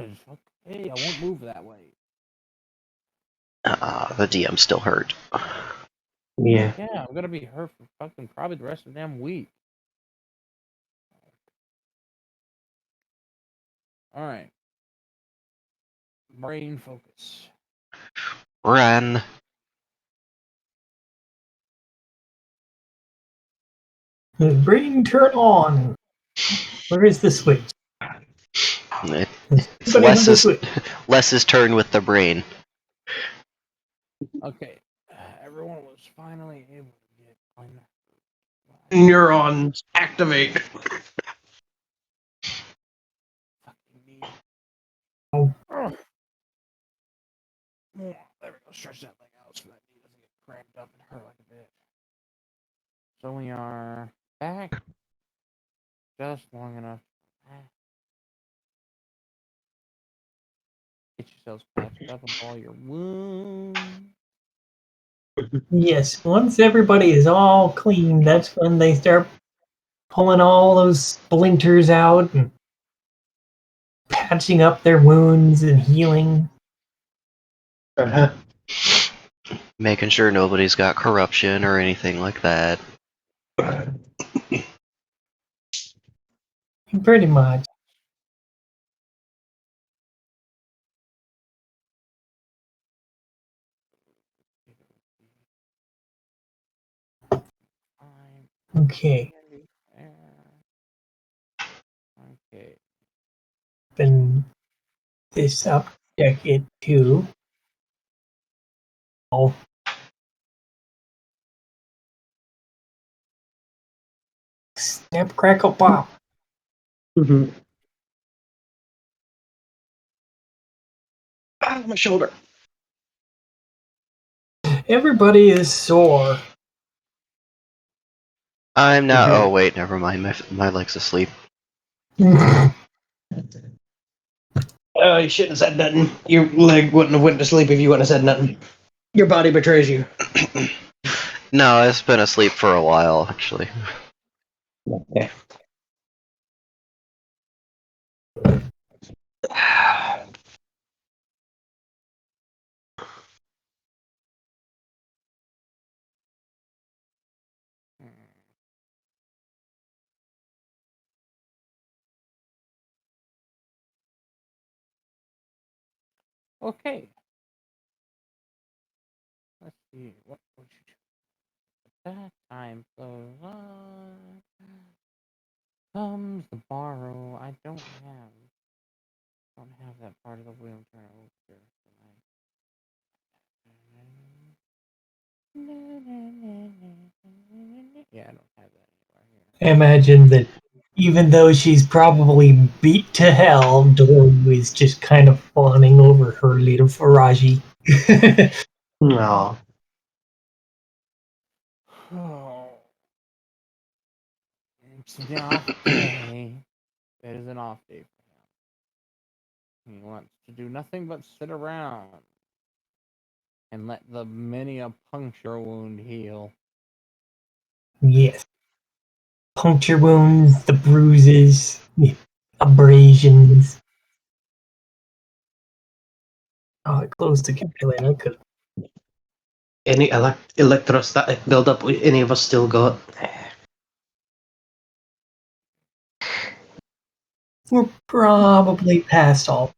gosh. Okay, I won't move that way. The DM's still hurt. Yeah. Yeah, I'm gonna be hurt for fucking probably the rest of the damn week. Alright. Brain focus. Run. Brain turn on. Where is the switch? It's Les's turn with the brain. Okay. Everyone was finally able to get on. Neurons activate. Oh. There we go. Stretch that leg out so that knee doesn't get cramped up and hurt like a bitch. So we are back just long enough. Get yourselves patched up of all your wounds. Yes, once everybody is all clean, that's when they start pulling all those splinters out and patching up their wounds and healing. Uh-huh. Making sure nobody's got corruption or anything like that. Pretty much. Okay. Okay. Then this up, check it too. Oh. Snap, crackle, pop. Mm-hmm. Ah, my shoulder. Everybody is sore. I'm not. Oh wait, never mind. My leg's asleep. Oh, you shouldn't have said nothing. Your leg wouldn't have went to sleep if you wouldn't have said nothing. Your body betrays you. No, it's been asleep for a while, actually. Okay. Okay. Let's see. What would you do? That time goes on. Comes the borrow. I don't have that part of the wheel turn over. Yeah, I don't have that anywhere here. Imagine that even though she's probably beat to hell, Doru is just kind of fawning over her little Faraji. No. Oh. It's an off day. It is an off day for him. He wants to do nothing but sit around and let the many a puncture wound heal. Yes. Puncture wounds, the bruises, the abrasions. Oh, I closed the calculator. I could. Any electrostatic buildup any of us still got? We're probably past all.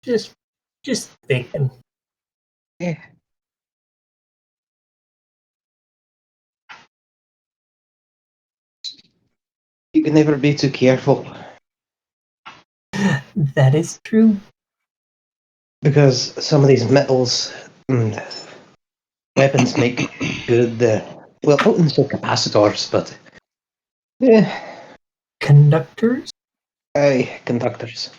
Just thinking. Yeah. You can never be too careful. That is true. Because some of these metals weapons make good, well, I wouldn't say capacitors, but yeah, Conductors? conductors.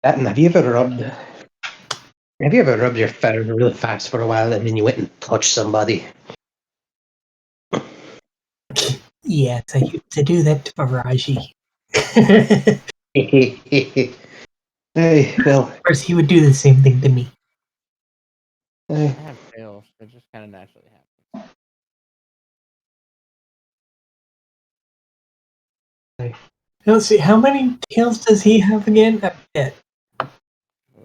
And have you ever rubbed your finger really fast for a while and then you went and touched somebody? Yes, I used to do that to Faraji. Hey, well. Of course, he would do the same thing to me. I have fails. It just kind of naturally happens. Let's see, how many tails does he have again? I forget. I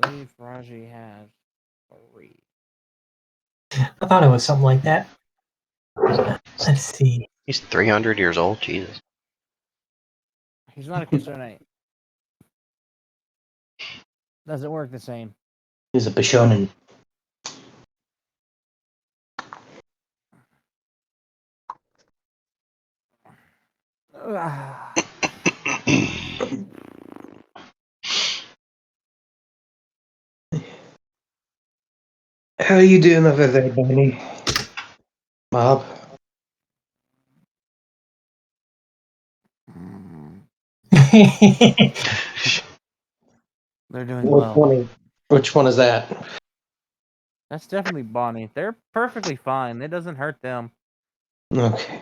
believe Raji has 3. I thought it was something like that. Let's see. He's 300 years old. Jesus. He's not a Kisune. Doesn't work the same. He's a Bishonen. How are you doing over there, Benny? Bob? They're doing well. Which one is that? That's definitely Bonnie. They're perfectly fine. It doesn't hurt them. Okay.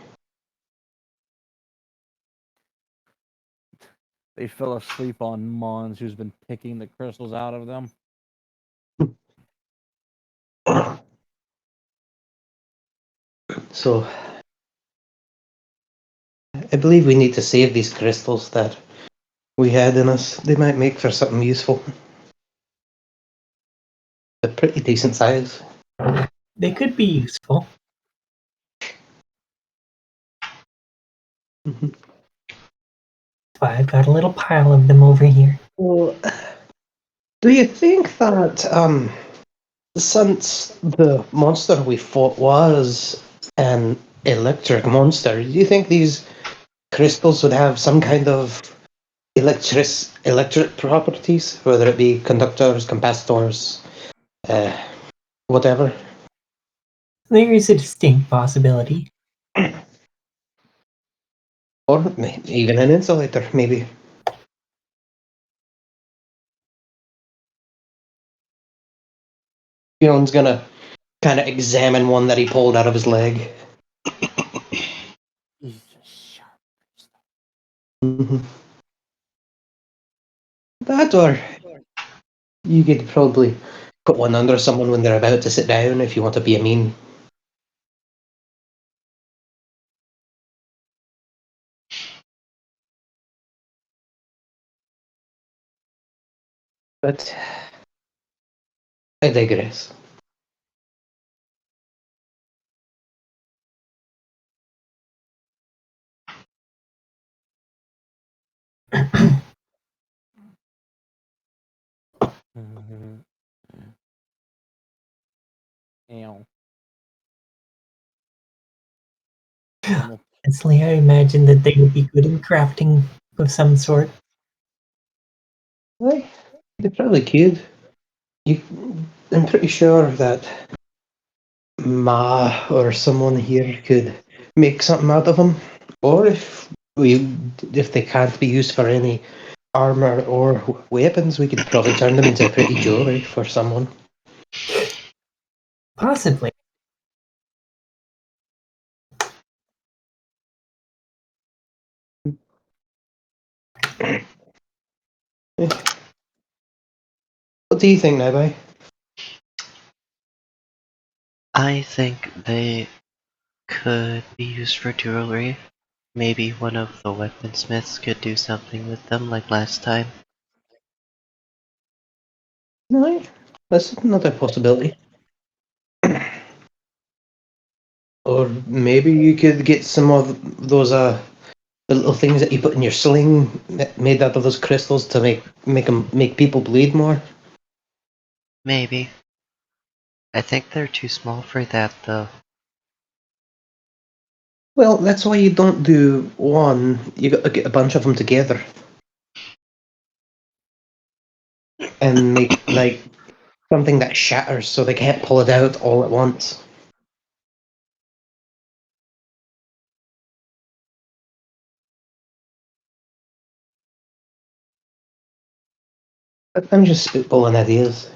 They fell asleep on Mons, who's been picking the crystals out of them. So, I believe we need to save these crystals that we had in us. They might make for something useful. They're pretty decent size. They could be useful. Mhm. That's why I've got a little pile of them over here. Well, do you think that since the monster we fought was an electric monster, do you think these crystals would have some kind of electric properties, whether it be conductors, capacitors, whatever? There is a distinct possibility. Or even an insulator, maybe. Fion's gonna kind of examine one that he pulled out of his leg. He's a sharp crystal. Mhm. That, or you could probably put one under someone when they're about to sit down if you want to be a mean. But I digress. Ow. Honestly, I imagine that they would be good in crafting of some sort. Well, they probably could. You, I'm pretty sure that Ma or someone here could make something out of them. Or if they can't be used for any armor or weapons, we could probably turn them into pretty jewelry for someone. Possibly. What do you think, Nabai? I think they could be used for jewelry. Maybe one of the weaponsmiths could do something with them like last time. No, that's another possibility. Or maybe you could get some of those the little things that you put in your sling made out of those crystals to make people bleed more. Maybe. I think they're too small for that though. Well, that's why you don't do one. You got to get a bunch of them together and make like something that shatters, so they can't pull it out all at once. I'm just spitballing ideas.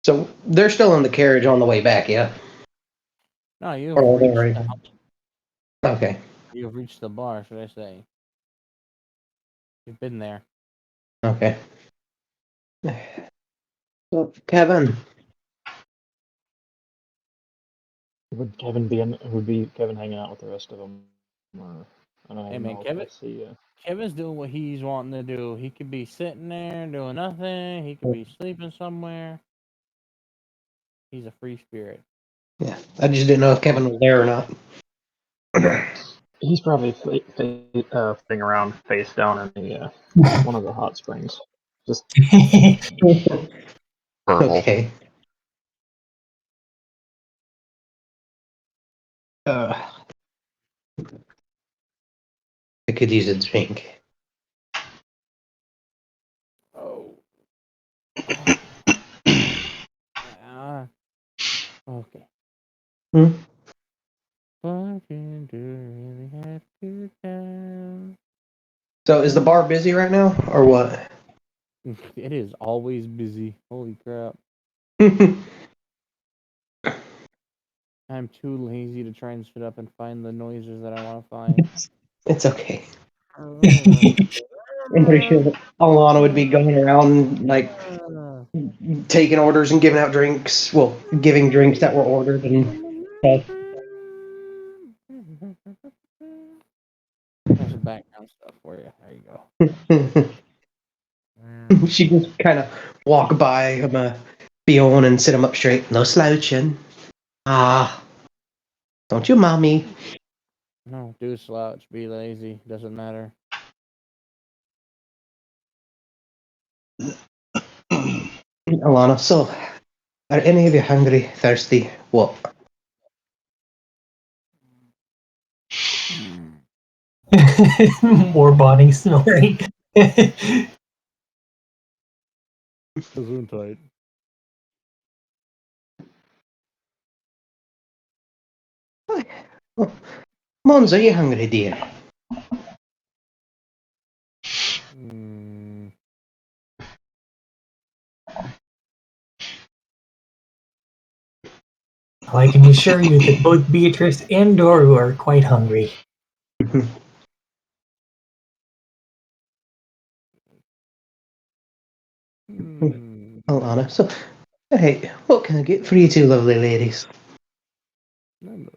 So they're still in the carriage on the way back, yeah? No, Or are they already? Okay. you've reached the bar, should I say? You've been there. Okay. So, Kevin, Would Kevin be would be Kevin hanging out with the rest of them? Or, I don't Hey even man, know if I see. Kevin's doing what he's wanting to do. He could be sitting there doing nothing. He could be sleeping somewhere. He's a free spirit. yeah, I just didn't know if Kevin was there or not. He's probably sitting around face down in the one of the hot springs. Just purple. Okay. I could use a drink. Oh. Okay. Hmm? Fucking do really have good time. So, is the bar busy right now, or what? It is always busy. Holy crap. I'm too lazy to try and sit up and find the noises that I want to find. It's okay. I'm pretty sure that Alana would be going around, like, taking orders and giving out drinks. Well, giving drinks that were ordered and stuff. There's some background stuff for you. There you go. She just kind of walk by him, Bjorn and sit him up straight. No slouching. Ah, don't you, mommy? No, do slouch, be lazy. Doesn't matter. Alana, so, are any of you hungry, thirsty? What? More body snoring. Gesundheit. Mons, are you hungry, dear? Mm, I can assure you that both Beatrice and Doru are quite hungry. Alana, so, hey, what can I get for you two lovely ladies? no.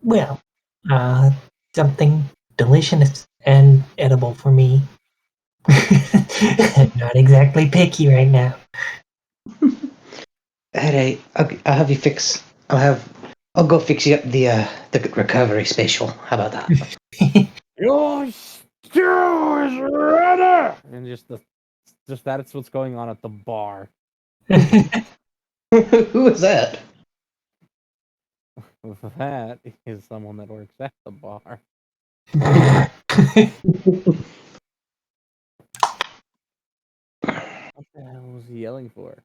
Well, something delicious and edible for me. Not exactly picky right now. Alright, I'll have you fix. I'll go fix you up the recovery special. How about that? Your stew is ready! And just that's what's going on at the bar. Who is that? That is someone that works at the bar. What the hell was he yelling for?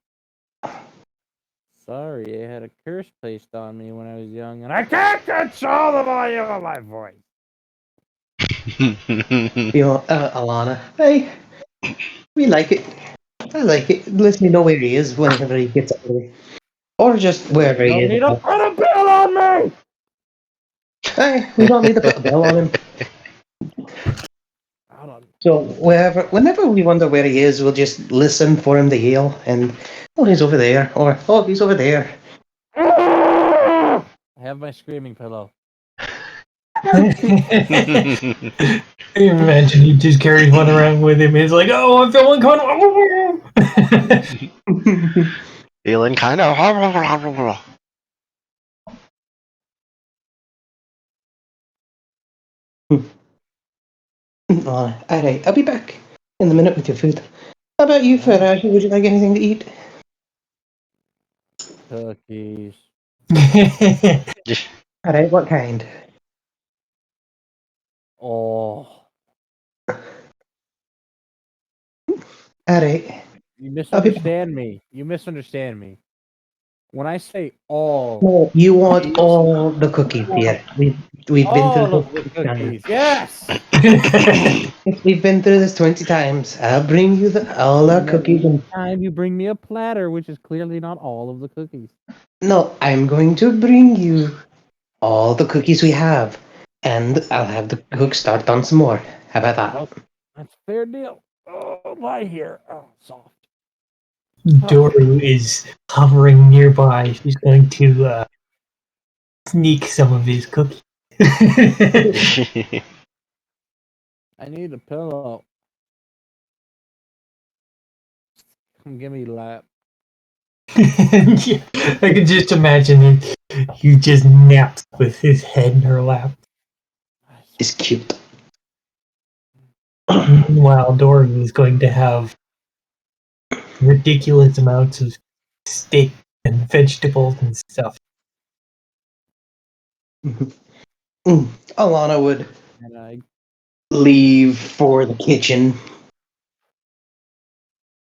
Sorry, I had a curse placed on me when I was young, and I can't control the volume of my voice. Alana. Hey, we like it. I like it. Let me know where he is whenever he gets older. Or just wherever You he don't is. need to put a bill on me! Hey, we don't need to put a bill on him. Hold on. So whenever we wonder where he is, we'll just listen for him to yell, and oh, he's over there, or oh, he's over there. I have my screaming pillow. Imagine he just carries one around with him. He's like, "Oh, I'm feeling kind of." Feeling kind of. Alright, I'll be back in a minute with your food. How about you, Farage? Would you like anything to eat? Cookies. Alright, what kind? Oh. Alright. You misunderstand me. You misunderstand me. When I say all, No, you want it's all the cookies, dear. We've been through all this of the 20 times. cookies. Yes. We've been through this 20 times. I'll bring you all our And then cookies. each time you bring me a platter, which is clearly not all of the cookies. No, I'm going to bring you all the cookies we have, and I'll have the cook start on some more. How about that? That's a fair deal. Oh, lie here. Oh, soft. Doru is hovering nearby. She's going to sneak some of his cookies. I need a pillow. Come give me lap. Yeah, I can just imagine it. He just naps with his head in her lap. It's cute. Meanwhile, Doru is going to have ridiculous amounts of steak and vegetables and stuff. Alana would And I leave for the kitchen.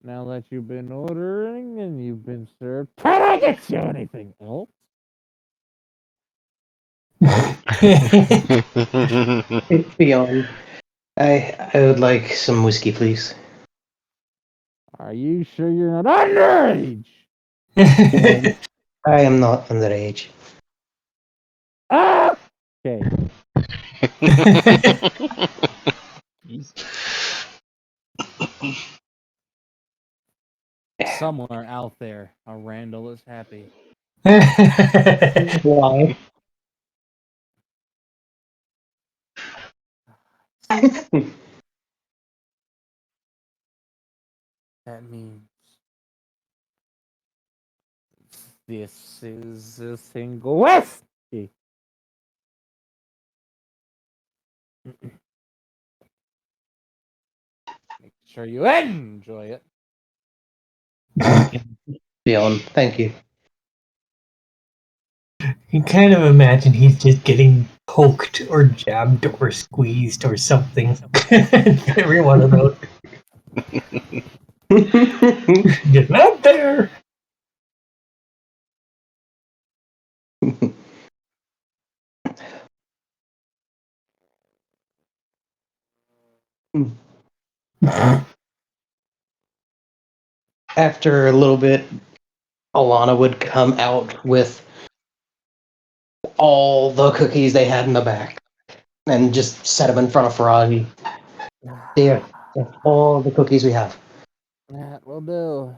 now that you've been ordering and you've been served, can I get you anything else? Beyond. I would like some whiskey, please. Are you sure you're not underage? I am not underage. Ah! Okay. Somewhere out there, a Randall is happy. Why? That means this is a single whiskey. Make sure you enjoy it. Beyond, thank you. You kind of imagine he's just getting poked or jabbed or squeezed or something. Every one of those. Get out there! After a little bit, Alana would come out with all the cookies they had in the back and just set them in front of Froggy. There, that's all the cookies we have. That will do.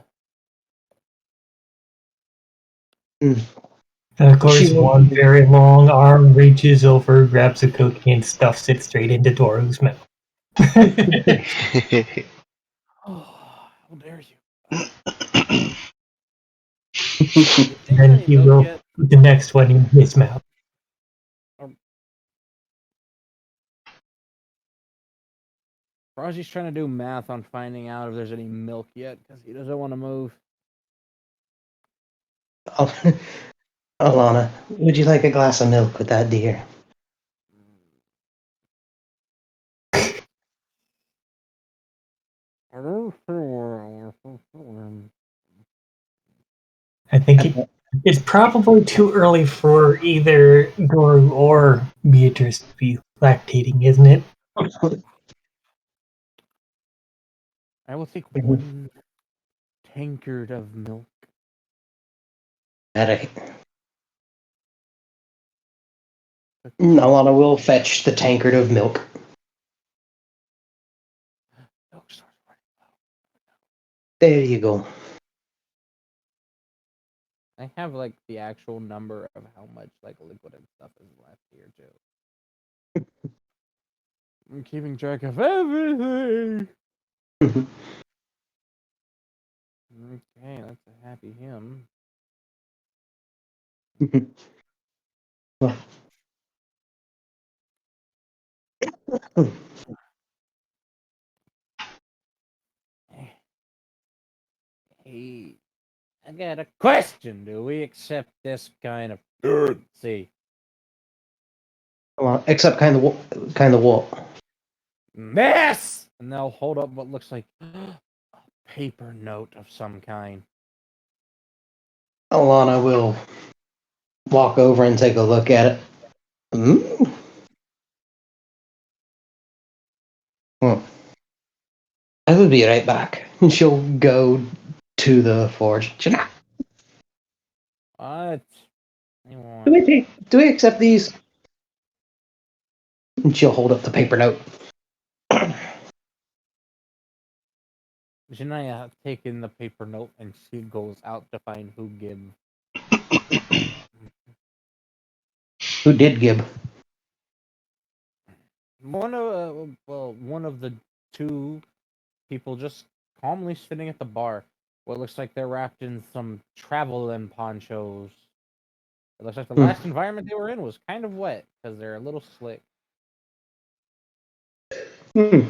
And of course, She will one very long arm reaches over, grabs a cookie, and stuffs it straight into Doru's mouth. Oh, how dare you? And then he will put the next one in his mouth. Raji's trying to do math on finding out if there's any milk yet because he doesn't want to move. Alana, would you like a glass of milk with that, dear? I think it's probably too early for either Doru or Beatrice to be lactating, isn't it? I will take one tankard of milk. Alana will fetch the tankard of milk. There you go. I have like the actual number of how much like liquid and stuff is left here too. I'm keeping track of everything. Okay, that's a happy him. Hey, I got a question. Do we accept this kind of currency? Except kind of what? This! And they'll hold up what looks like a paper note of some kind. Alana will walk over and take a look at it. I will be right back. She'll go to the forge. What? Do we accept these? And she'll hold up the paper note. Janaya taking the paper note and she goes out to find who Gib. Who did Gib? One of the two people just calmly sitting at the bar. What looks like they're wrapped in some travel and ponchos. It looks like the last environment they were in was kind of wet because they're a little slick. Hmm.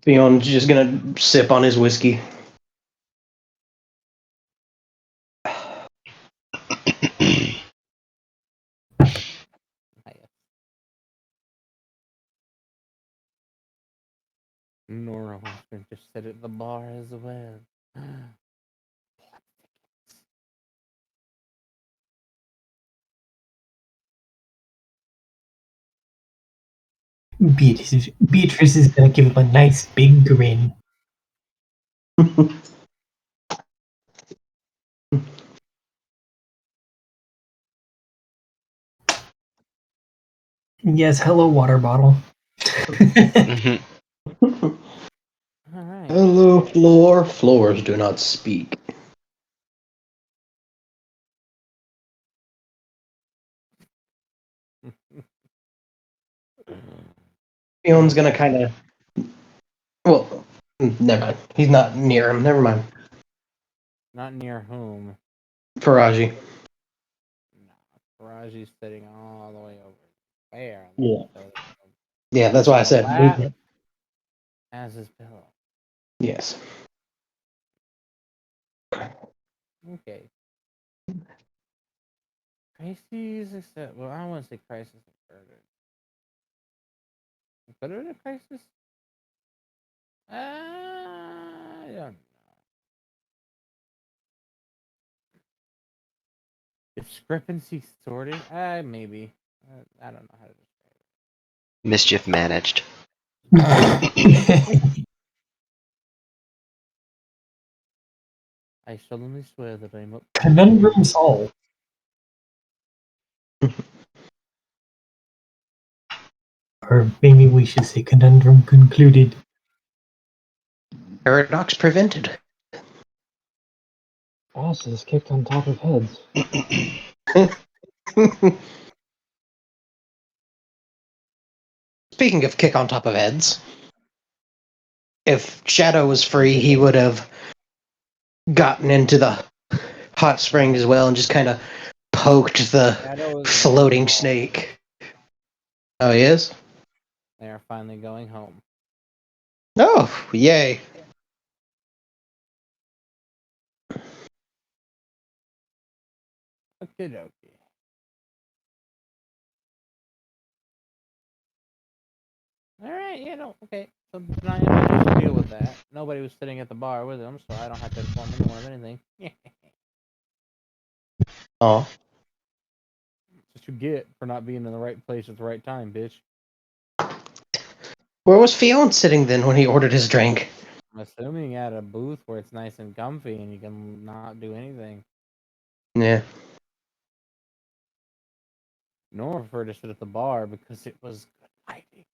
Fion's just gonna sip on his whiskey. Nora wants to just sit at the bar as well. Beatrice is gonna give him a nice big grin. Yes, hello, water bottle. Mhm. All right. Hello, floor. Floors do not speak. Fion's gonna kind of. Well, never mind. He's not near him. Never mind. Not near whom. Faraji. No, Faraji's sitting all the way over there. Yeah. So Yeah, that's using why I the said. lap as his pillow. Yes. Okay. Crises except well, I don't want to say crisis averted. But in a crisis? I don't know. Discrepancy sorted? Maybe. I don't know how to describe Mischief managed. it. I solemnly swear that I'm up. Conundrum solved. Or maybe we should say conundrum concluded. Paradox prevented. Asses kicked on top of heads. Speaking of kick on top of heads, if Shadow was free, he would have gotten into the hot spring as well and just kind of poked the Shadow is floating going home. snake. Oh, he is? They are finally going home. Oh, yay. Okie dokie. Alright, okay. So now I managed to deal with that. Nobody was sitting at the bar with him, so I don't have to inform anyone of anything. Oh. That's what you get for not being in the right place at the right time, bitch. Where was Fionn sitting then when he ordered his drink? I'm assuming at a booth where it's nice and comfy and you can not do anything. Yeah. Nor preferred to sit at the bar because it was good lighting.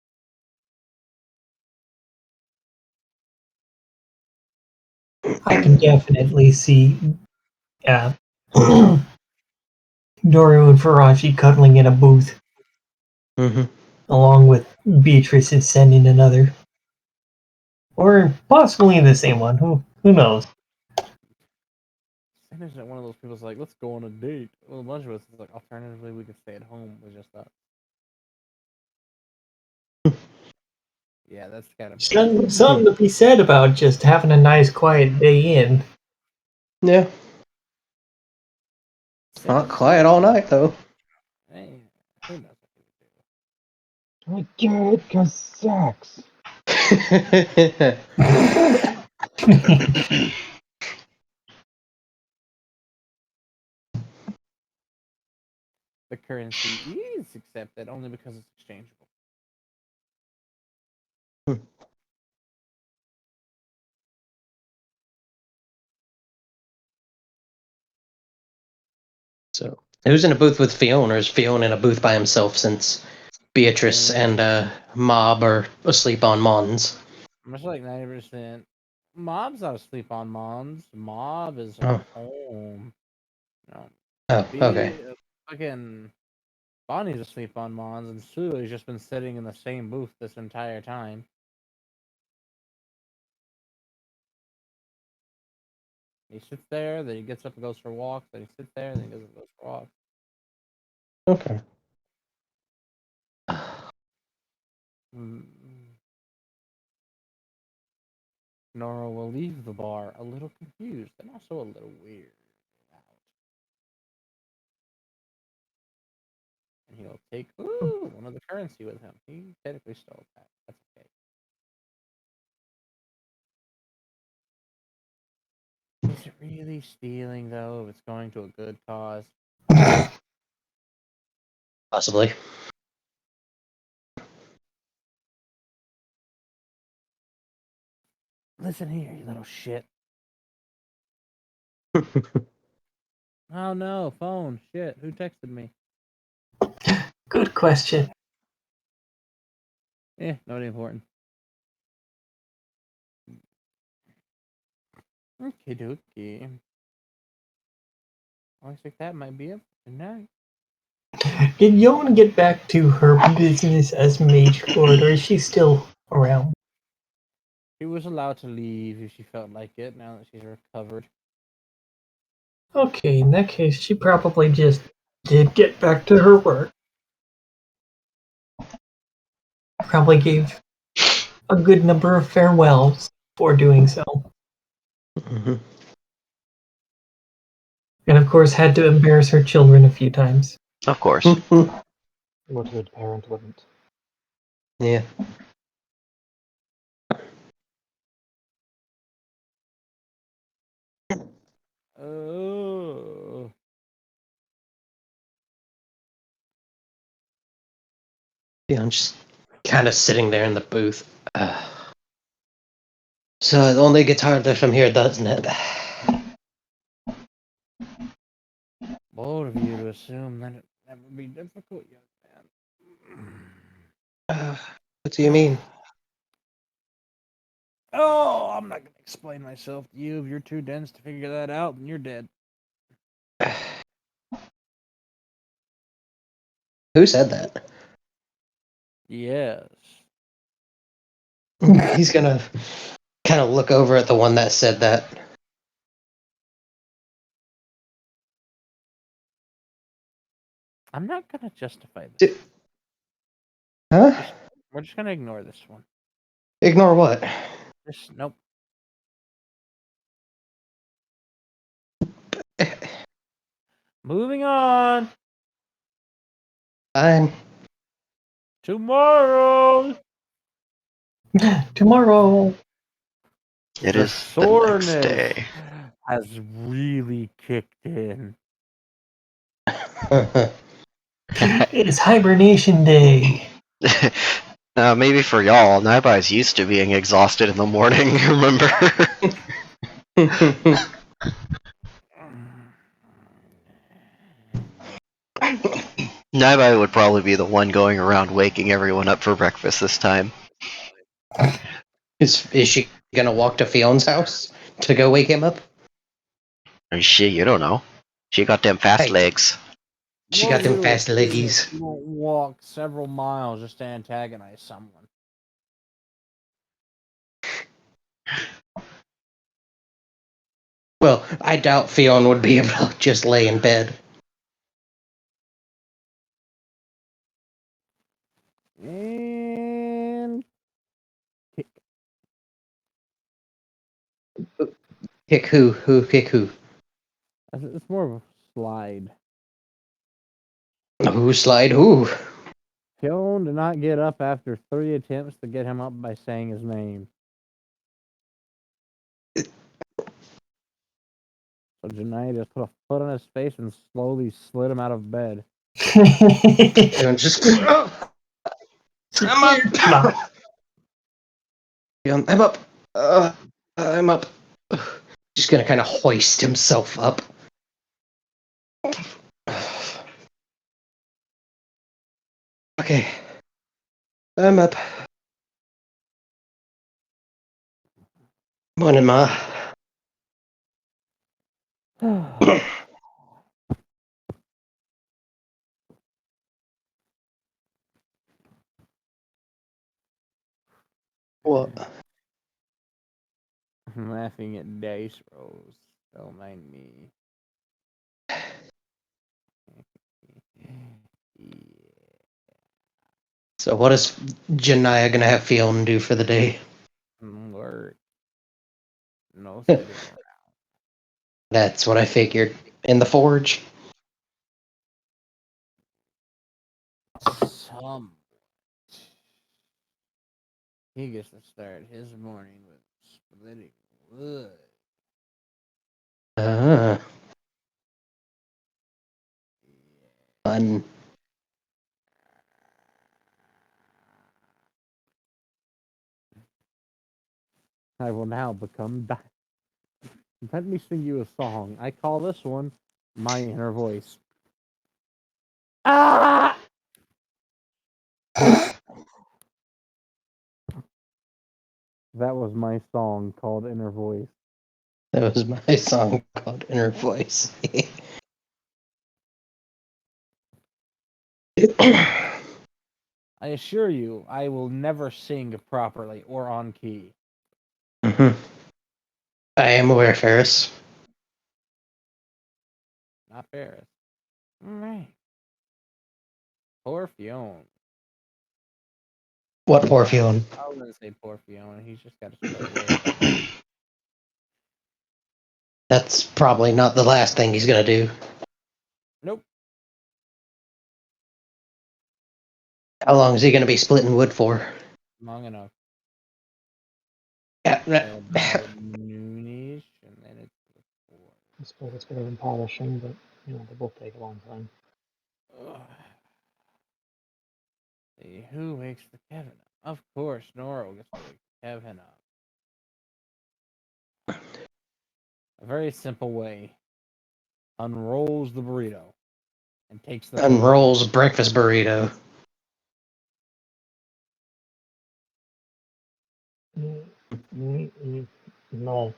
I can definitely see Doru and Faraji cuddling in a booth, Mm-hmm. along with Beatrice and sending another. Or possibly the same one. Who knows? Santa's not one of those people's like, let's go on a date. Well, a bunch of us is like, alternatively, we could stay at home. We just thought, yeah, that's kind of Something to be said about just having a nice quiet day in. Yeah. Santa's Not quiet all night, though. Hey, who knows what I get it, cause sex. the currency is accepted only because it's exchangeable. So, who's in a booth with Fiona, or is Fiona in a booth by himself since Beatrice and Mob are asleep on Mons? Much like 90%. Mob's not asleep on Mons. Mob is Oh. home. No. Oh, okay. Fucking Bonnie's asleep on Mons, and Sulu's just been sitting in the same booth this entire time. He sits there, then he gets up and goes for walks, then he sits there, then he goes and goes for walks. Okay. Nora will leave the bar a little confused and also a little weird. And he'll take one of the currency with him. He technically stole that. That's okay. Is it really stealing, though, if it's going to a good cause? Possibly. Listen here, you little shit. Oh no, phone. Shit, who texted me? Good question. Nobody important. Okay, dokie. Looks like that might be it for tonight. Did Yon get back to her business as mage lord, or is she still around? She was allowed to leave if she felt like it, now that she's recovered. Okay, in that case, she probably just did get back to her work. Probably gave a good number of farewells for doing so. Mm-hmm. And of course, had to embarrass her children a few times. Of course. What good parent wouldn't? Yeah. Oh. Yeah, I'm just kind of sitting there in the booth. So it only gets harder from here, doesn't it? Bold of you to assume that that would be difficult, young man. What do you mean? Oh, I'm not gonna explain myself to you. If you're too dense to figure that out, then you're dead. Who said that? Yes. He's gonna kind of look over at the one that said that. I'm not gonna justify this. Huh? We're just gonna ignore this one. Ignore what? Nope. Moving on. Fine. Tomorrow. Tomorrow. It The is the next soreness day. has really kicked in. It is hibernation day. Maybe for y'all, Naibai used to being exhausted in the morning, remember? Naibai would probably be the one going around waking everyone up for breakfast this time. Is she gonna walk to Fion's house to go wake him up? And shit, you don't know. She got them fast Hey. legs. She got them fast leggies. You won't walk several miles just to antagonize someone. Well, I doubt Fion would be able to just lay in bed. And Kick who? Kick who? it's more of a slide. Who slide who? Kion did not get up after 3 attempts to get him up by saying his name. So Janai just put a foot on his face and slowly slid him out of bed. Fion just. I'm up. I'm up. I'm up. Just gonna kind of hoist himself up. Okay. I'm up. Morning, Ma. What? I'm laughing at dice rolls. Don't mind me. Yeah. So what is Janaya gonna have Fiona do for the day? Work. No sitting around. That's what I figured. In the forge. Some. He gets to start his morning with splitting wood. Ah, Yeah. fun. I will now become. Let me sing you a song. I call this one my inner voice. Ah! That was my song called Inner Voice. That was my song called Inner Voice. I assure you, I will never sing properly or on key. Mhm. I am aware, Ferris. Not Ferris. Alright. Poor Fiona. What poor Fiona? I wouldn't say poor Fiona. He's just got to split wood. That's probably not the last thing he's gonna do. Nope. How long is he gonna be splitting wood for? Long enough. Yeah. About noonish, and then it's four. I suppose it's better than polishing, but they both take a long time. Ugh. See, who wakes the Kevin up? Of course, Nora gets to wake Kevin up. A very simple way. Unrolls the burrito and takes the pillow. Unrolls breakfast burrito. No,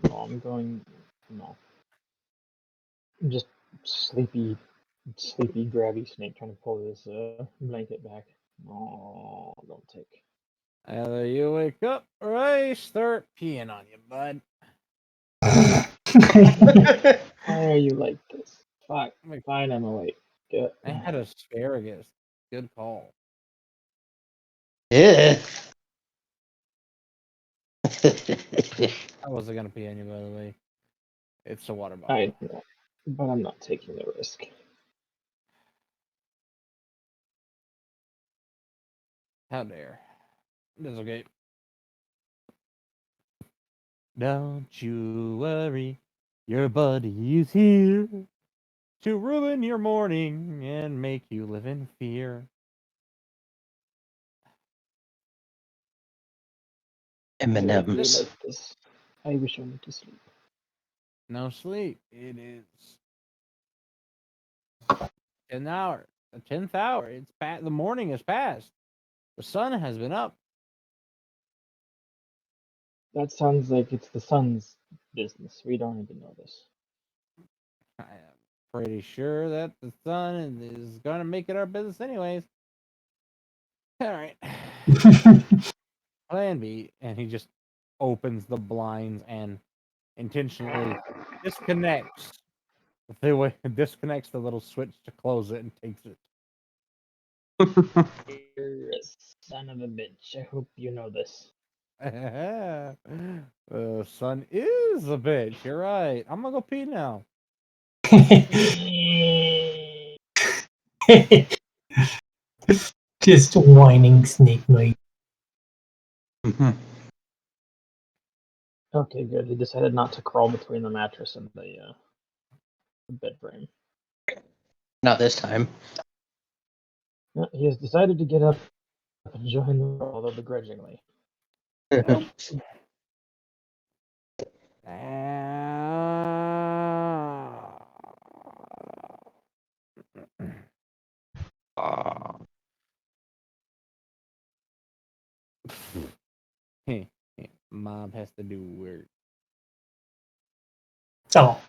I'm going. No, I'm just sleepy, grabby snake trying to pull this blanket back. No, don't take. Either you wake up or I start peeing on you, bud. Why are you like this? Fine, Like, fine, I'm awake. Good. I had asparagus. Good call. Yeah. I wasn't gonna pee on you, by the way. It's a water bottle. I know, but I'm not taking the risk. How dare. It's okay. Don't you worry. Your buddy is here to ruin your morning and make you live in fear. Why do you M&M's. like this? I wish I went to sleep. No sleep. It is 10 hours. The 10th hour. It's past. The morning is past. The sun has been up. That sounds like it's the sun's business. We don't even know this. I am pretty sure that the sun is going to make it our business, anyways. All right. Plan B. And he just opens the blinds and intentionally disconnects disconnects the little switch to close it and takes it. You're a son of a bitch. I hope you know this. The sun is a bitch. You're right. I'm gonna go pee now. Just whining snake noise. Okay, good. He decided not to crawl between the mattress and the bed frame. Not this time. He has decided to get up and join the although begrudgingly. Nope. Mom has to do work. Oh,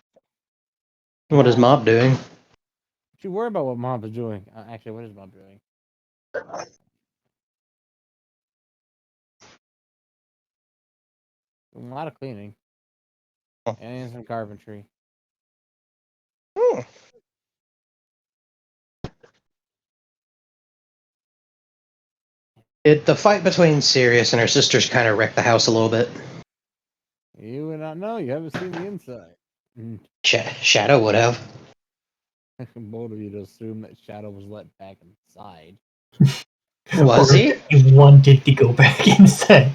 What is Mob doing? Don't you worry about what Mom is doing. Actually, what is Mom doing? A lot of cleaning. Oh. And some carpentry. Hmm. The fight between Sirius and her sisters kind of wrecked the house a little bit. You would not know. You haven't seen the inside. Shadow would have. Bold of you to assume that Shadow was let back inside. Was or he? he wanted to go back inside.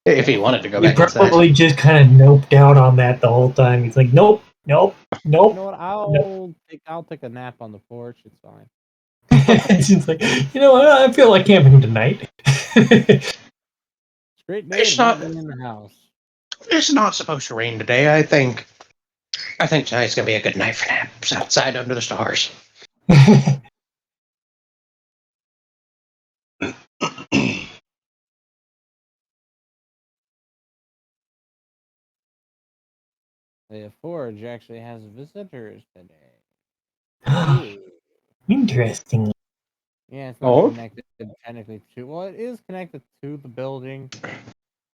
If he wanted to go He back inside. probably just kind of noped out on that the whole time. He's like, nope, nope, You nope. know what? Nope. I'll take a nap on the porch. It's fine. It's just like, you know what? I feel like camping tonight. It's a great day It's to not not. be in the house. It's not supposed to rain today. I think tonight's gonna be a good night for naps outside under the stars. The forge actually has visitors today. Ooh. Interesting. Yeah, it's not Oh, connected technically to. Well, it is connected to the building,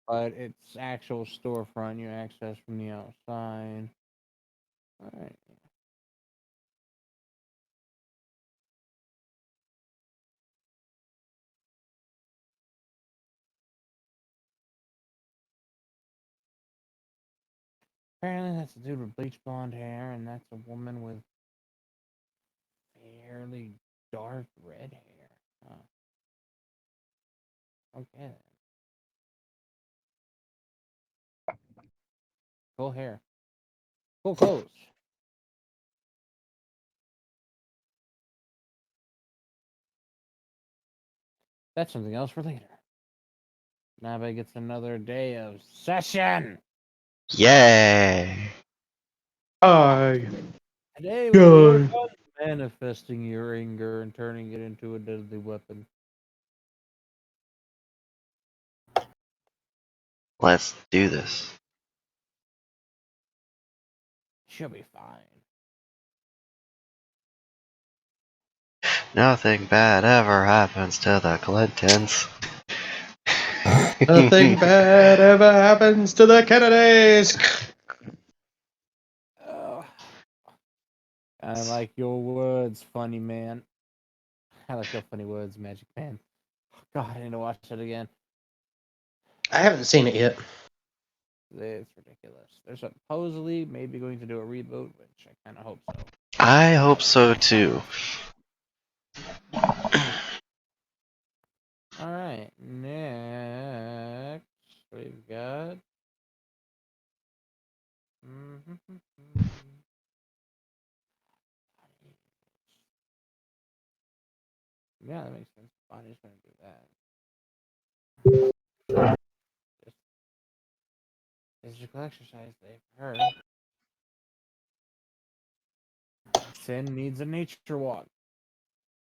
but its actual storefront you access from the outside. All right. Apparently, that's a dude with bleach blonde hair, and that's a woman with fairly dark red hair. Huh. Okay. Cool hair. Cool clothes. That's something else for later. Nabe gets another day of session. Yay! I Today we will work go. on manifesting your anger and turning it into a deadly weapon. Let's do this. She'll be fine. Nothing bad ever happens to the Clintons. Nothing bad ever happens to the Kennedys. Oh, I like your words, funny man. I like your funny words, Magic Man. God, I need to watch it again. I haven't seen it yet. It's ridiculous. They're supposedly maybe going to do a reboot, which I kind of hope so. I hope so too. All right, next we've got. Yeah, that makes sense. Body's gonna do that. Just physical exercise, they've heard. Sin needs a nature walk.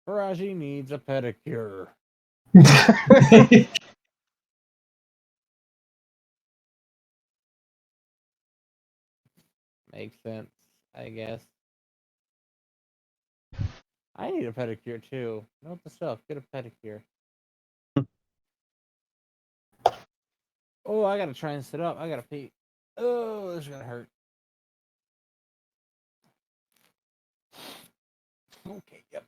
Faraji needs a pedicure. Makes sense, I guess. I need a pedicure too. Note the stuff. Get a pedicure. Oh, I gotta try and sit up. I gotta pee. Oh, this is gonna hurt. Okay, yep.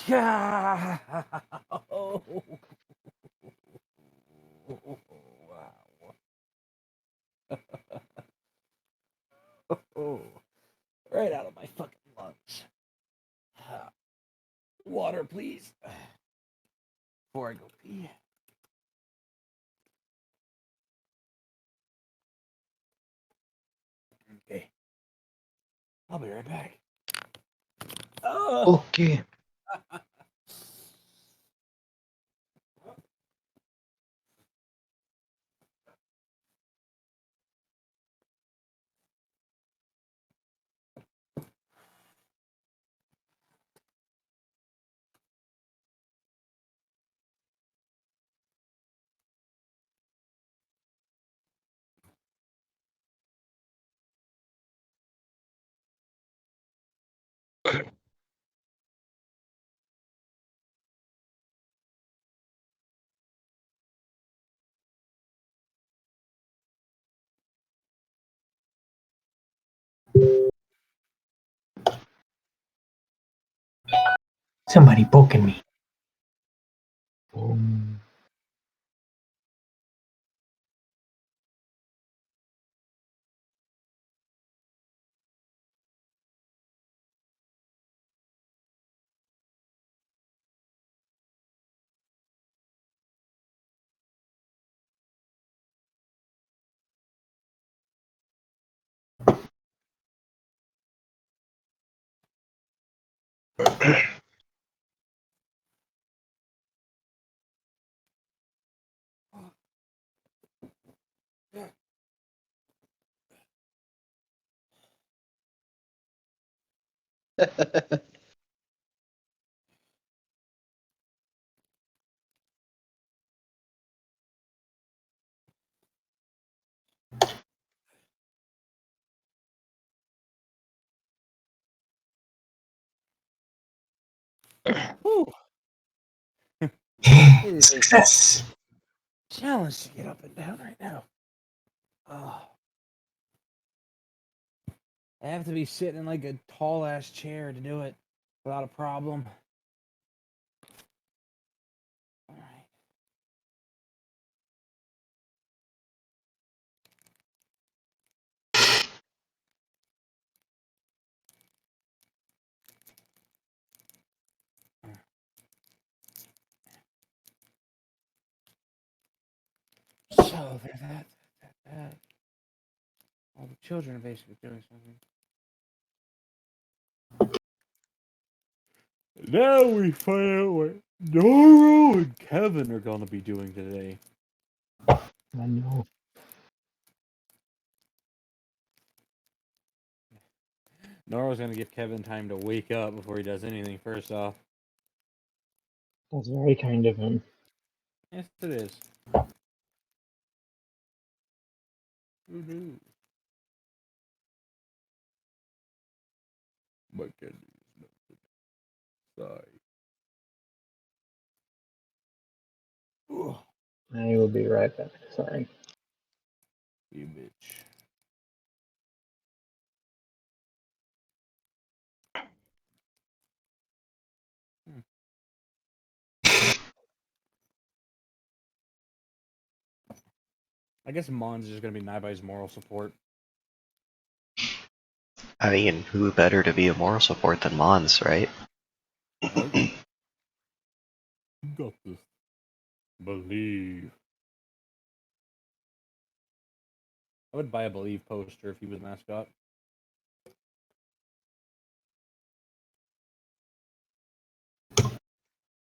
Yeah. Oh, wow. Oh, right out of my fucking lungs. Water, please. Before I go pee. Okay. I'll be right back. Oh. Okay. Somebody poking me. Whew. It is a Success. challenge to get up and down right now. Oh. I have to be sitting in like a tall ass chair to do it without a problem. All right. So there's that. All the children are basically doing something. Now we find out what Noro and Kevin are gonna be doing today. I know. Noro's gonna give Kevin time to wake up before he does anything. First off, That's very kind of him. yes, it is. Who knew? My goodness, sorry. Ugh, I will be right back. Sorry. you bitch. I guess Mons is just gonna be Naiba's moral support. I mean, who better to be a moral support than Mons, right? Right? You got this. Believe. I would buy a Believe poster if he was mascot.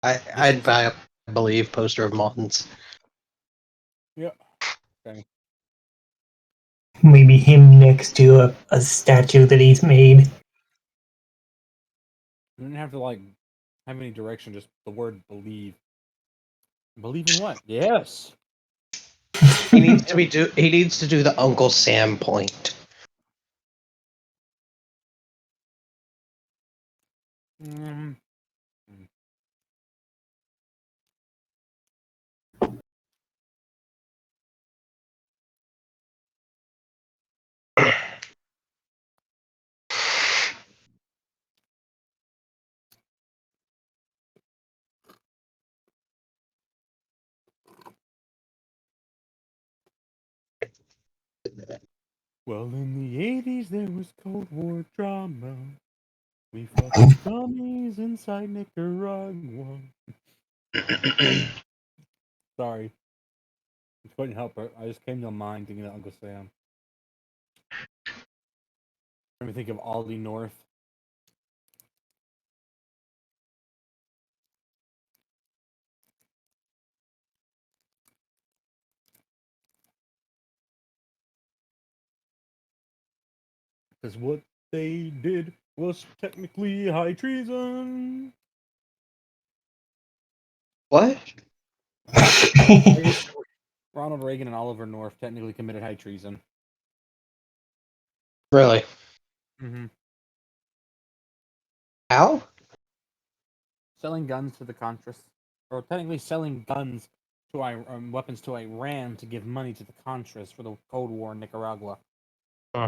I'd buy a Believe poster of Mottons. Yeah. Okay. Maybe him next to a statue that he's made. You didn't have to like have any direction, just the word believe. Believe in what? Yes. He needs to do the Uncle Sam point. Mm. Well, in the 80s, there was Cold War drama. We fought the commies inside Nicaragua. Sorry. I couldn't help it. I just came to mind thinking of Uncle Sam. Let me think of Ollie North. Because what they did was technically high treason. What? Ronald Reagan and Oliver North technically committed high treason. Really? Mm-hmm. How? Selling guns to the Contras, or technically selling guns to weapons to Iran to give money to the Contras for the Cold War in Nicaragua. Hmm.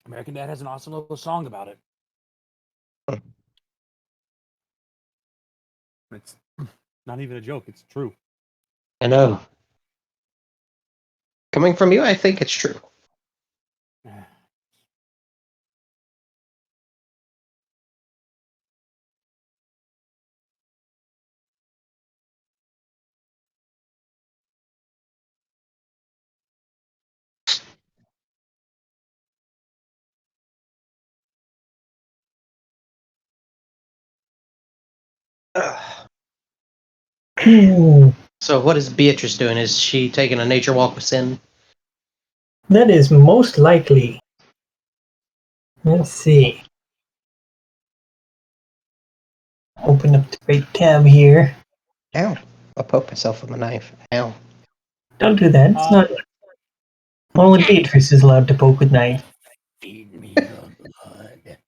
American Dad has an awesome little song about it. Hmm. It's not even a joke. It's true. I know. Coming from you, I think it's true. Ugh. Ooh, So what is Beatrice doing? Is she taking a nature walk with Sin? that is most likely. Let's see. Open up the right tab here. Ow. I poked myself with my knife. Ow. Don't do that. It's not. Only Beatrice is allowed to poke with knife. Feed me your blood.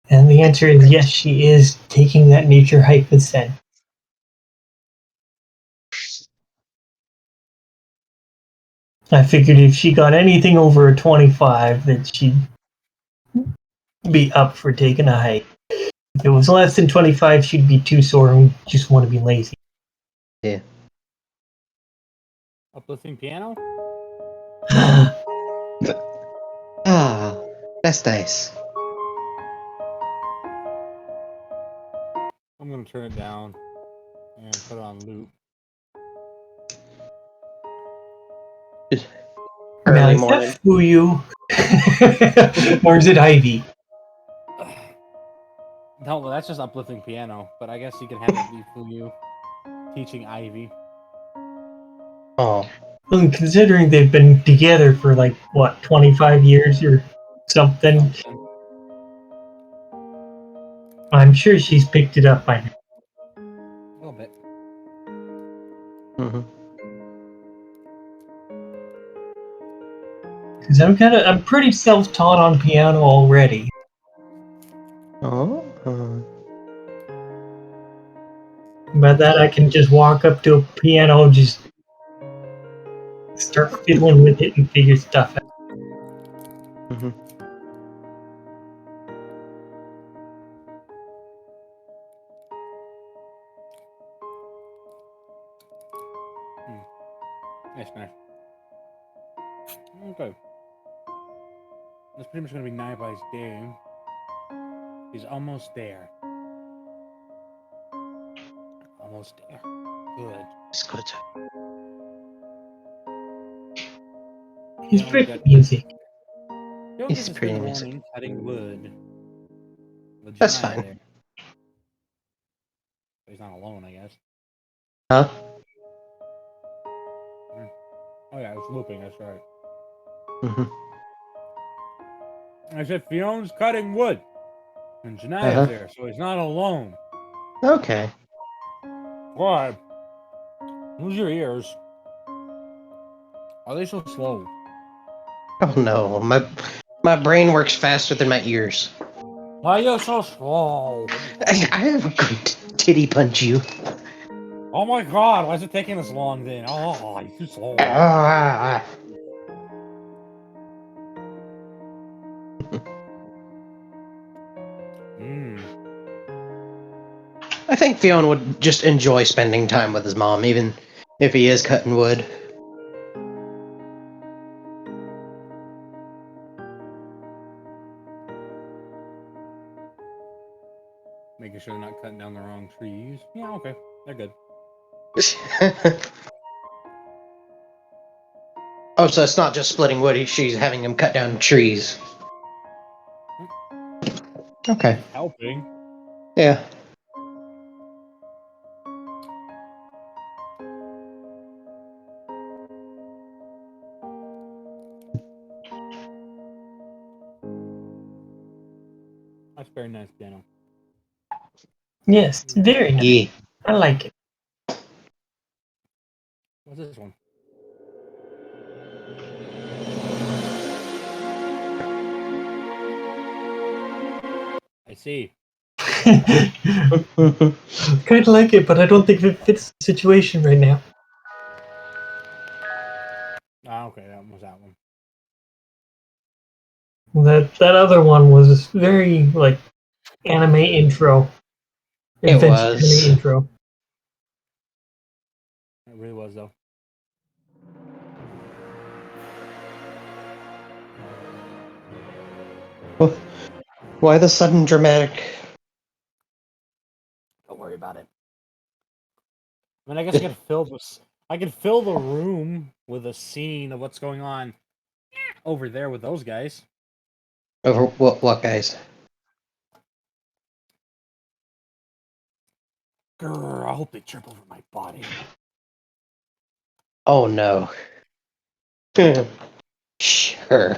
And the answer is yes, she is taking that nature hike with Sen. I figured if she got anything over a 25, that she'd be up for taking a hike. If it was less than 25, she'd be too sore and just want to be lazy. Yeah. Uplifting piano? Ah, that's nice. I'm gonna turn it down and put it on loop. Now, Early is that morning. Fuyu? Or is it Ivy? No, well, that's just uplifting piano. But I guess you can have it be for you teaching Ivy. Oh. Well, considering they've been together for like, what, 25 years or something, I'm sure she's picked it up by now. A little bit. Mm-hmm. Because I'm pretty self-taught on piano already. Oh. By that, I can just walk up to a piano, just start fiddling with it and figure stuff out. Mm-hmm. Nice, nice. Okay. That's pretty much gonna be Nightbye's game. He's almost there. Almost there. Good. It's good. He's He only pretty got music. he only gets It's to pretty spend the music. morning cutting wood with That's Janaya fine. there. But he's not alone, I guess. Huh? Oh yeah, it's looping. That's right. Mm-hmm. I said Fiona's cutting wood, and Janaya's Uh-huh. there, so he's not alone. Okay. Why? Use your ears. Are they so slow? Oh no, my brain works faster than my ears. Why are you so slow? I have a good titty punch you. Oh my god, why is it taking this long then? Oh, you're too slow. Ah. I think Fiona would just enjoy spending time with his mom, even if he is cutting wood. Making sure they're not cutting down the wrong trees. Yeah, okay. They're good. Oh, so it's not just splitting wood, she's having him cut down trees. Okay. He's helping. Yeah. That's very nice piano. Yes, very nice. Yeah. I like it. What's this one? see. Kind of like it, but I don't think it fits the situation right now. Ah, okay, that was that one. That other one was very like anime intro, It adventure was. anime intro. It really was, though. Why the sudden dramatic? Don't worry about it. I mean, I guess I could fill this. I could fill the room with a scene of what's going on over there with those guys. Over what guys? Grr, I hope they trip over my body. Oh no. Sure.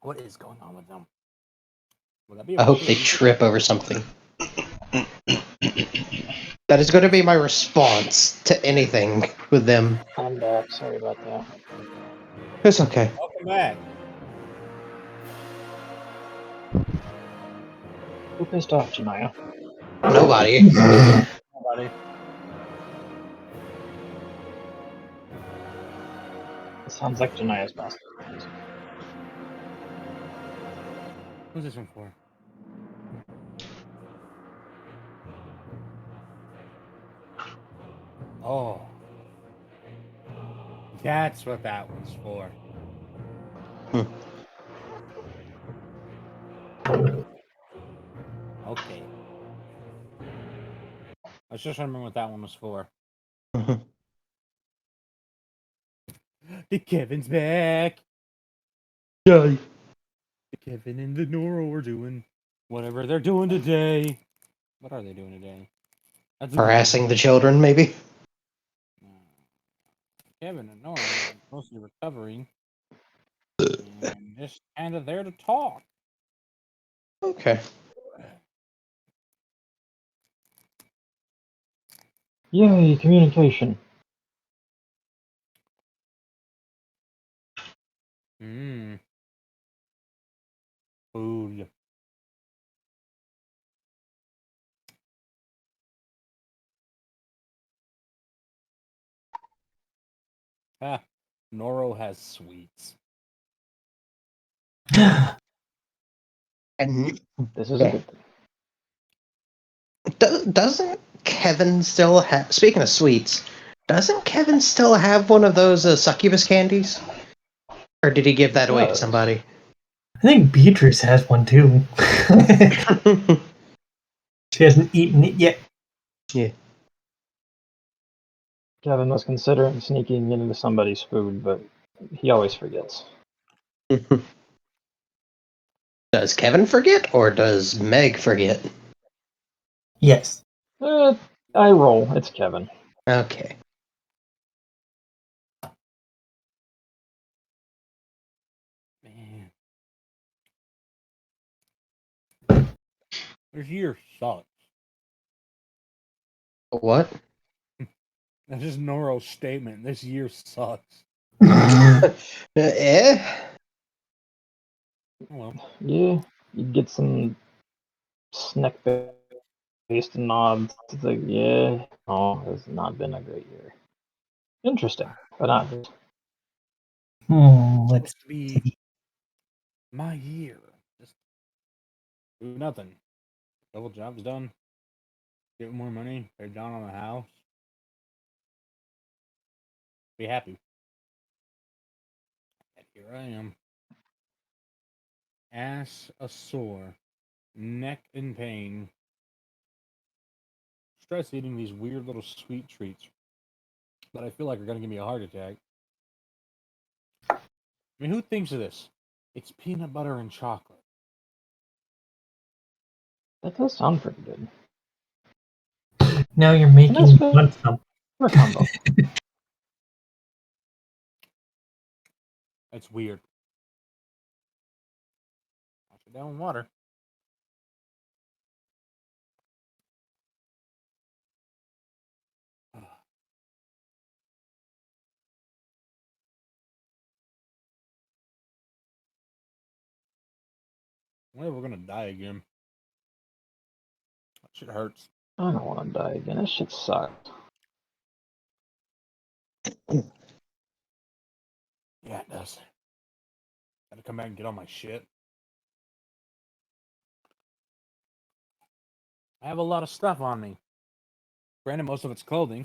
What is going on with them? Would that be a I hope body they of these trip over something. That is going to be my response to anything with them. I'm back. Sorry about that. It's okay. Welcome back. Who pissed off Janaya? Nobody. Nobody. It sounds like Janaya's boss. Who's this one for? Oh. That's what that one's for. Okay. I was just trying to remember what that one was for. The Kevin's back. Yay. The Kevin and the Nora are doing whatever they're doing today. What are they doing today? That's a Harassing the children, maybe? Kevin and Nora are mostly recovering and just kind of there to talk. Okay. Yay, communication. Mmm. Food. Ah, Noro has sweets. And This is a good thing. doesn't Kevin still have... Speaking of sweets, doesn't Kevin still have one of those succubus candies? Or did he give that away to Does. somebody? I think Beatrice has one too. She hasn't eaten it yet. Yeah. Kevin was considering sneaking into somebody's food, but he always forgets. Does Kevin forget, or does Meg forget? Yes. I roll. It's Kevin. Okay. Man. This year sucks. What? That's just Noro's statement. This year sucks. Eh? Well, Yeah, you get some snack-based nods. It's like, yeah, oh, it's not been a great year. Interesting, but not great. it's Let's supposed to be see. my year. Just do nothing. Double jobs done. Get more money. Pay down on the house. Be happy. And here I am. Ass a sore. Neck in pain. Stress eating these weird little sweet treats that I feel like are going to give me a heart attack. I mean, who thinks of this? It's peanut butter and chocolate. That does sound pretty good. Now you're A making nice me want some. flavor combo. It's weird. Wash it down with water. Wonder if we're gonna die again. That shit hurts. I don't want to die again. This shit sucks. Yeah, it does. Gotta come back and get all my shit. I have a lot of stuff on me. Granted, most of it's clothing.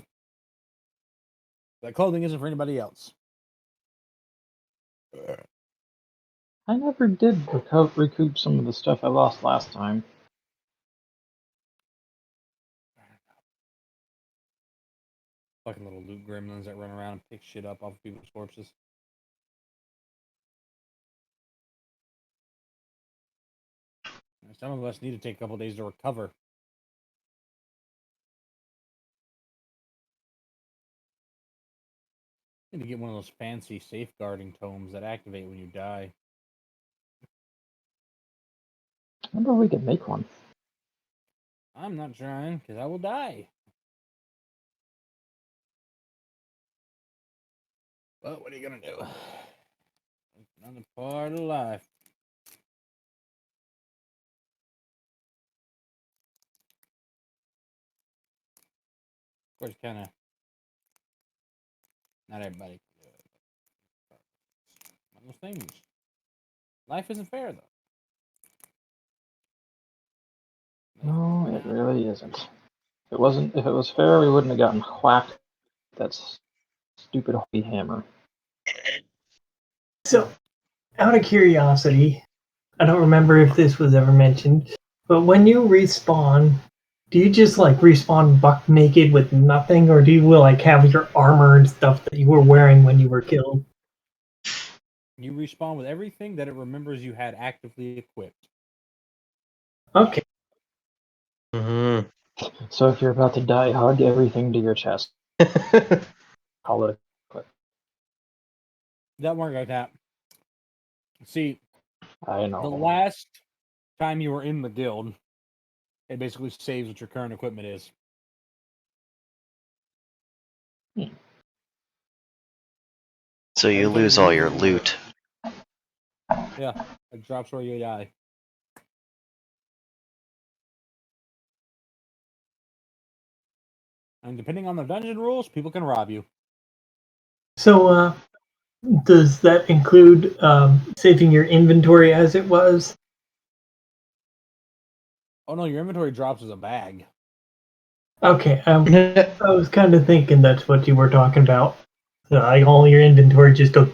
That clothing isn't for anybody else. I never did recoup some of the stuff I lost last time. Fucking little loot gremlins that run around and pick shit up off people's corpses. Some of us need to take a couple days to recover. Need to get one of those fancy safeguarding tomes that activate when you die. I wonder if we could make one. I'm not trying, because I will die. But what are you gonna do? It's another part of life. Of course, kind of. Not everybody can do it. One of those things. Life isn't fair, though. No, it really isn't. If it was fair, we wouldn't have gotten whacked. That's stupid holy hammer. So, out of curiosity, I don't remember if this was ever mentioned, but when you respawn, do you just like respawn buck naked with nothing, or do you like have your armor and stuff that you were wearing when you were killed? You respawn with everything that it remembers you had actively equipped. Okay. Mm-hmm. So if you're about to die, hug everything to your chest. Call it a quit. That worked like that. See, I know. the last time you were in the guild, it basically saves what your current equipment is. So you Everything lose all your loot. Yeah, it drops where you die. And depending on the dungeon rules, people can rob you. So, does that include saving your inventory as it was? Oh no, your inventory drops as a bag. Okay, I was kind of thinking that's what you were talking about. So, like all your inventory just goes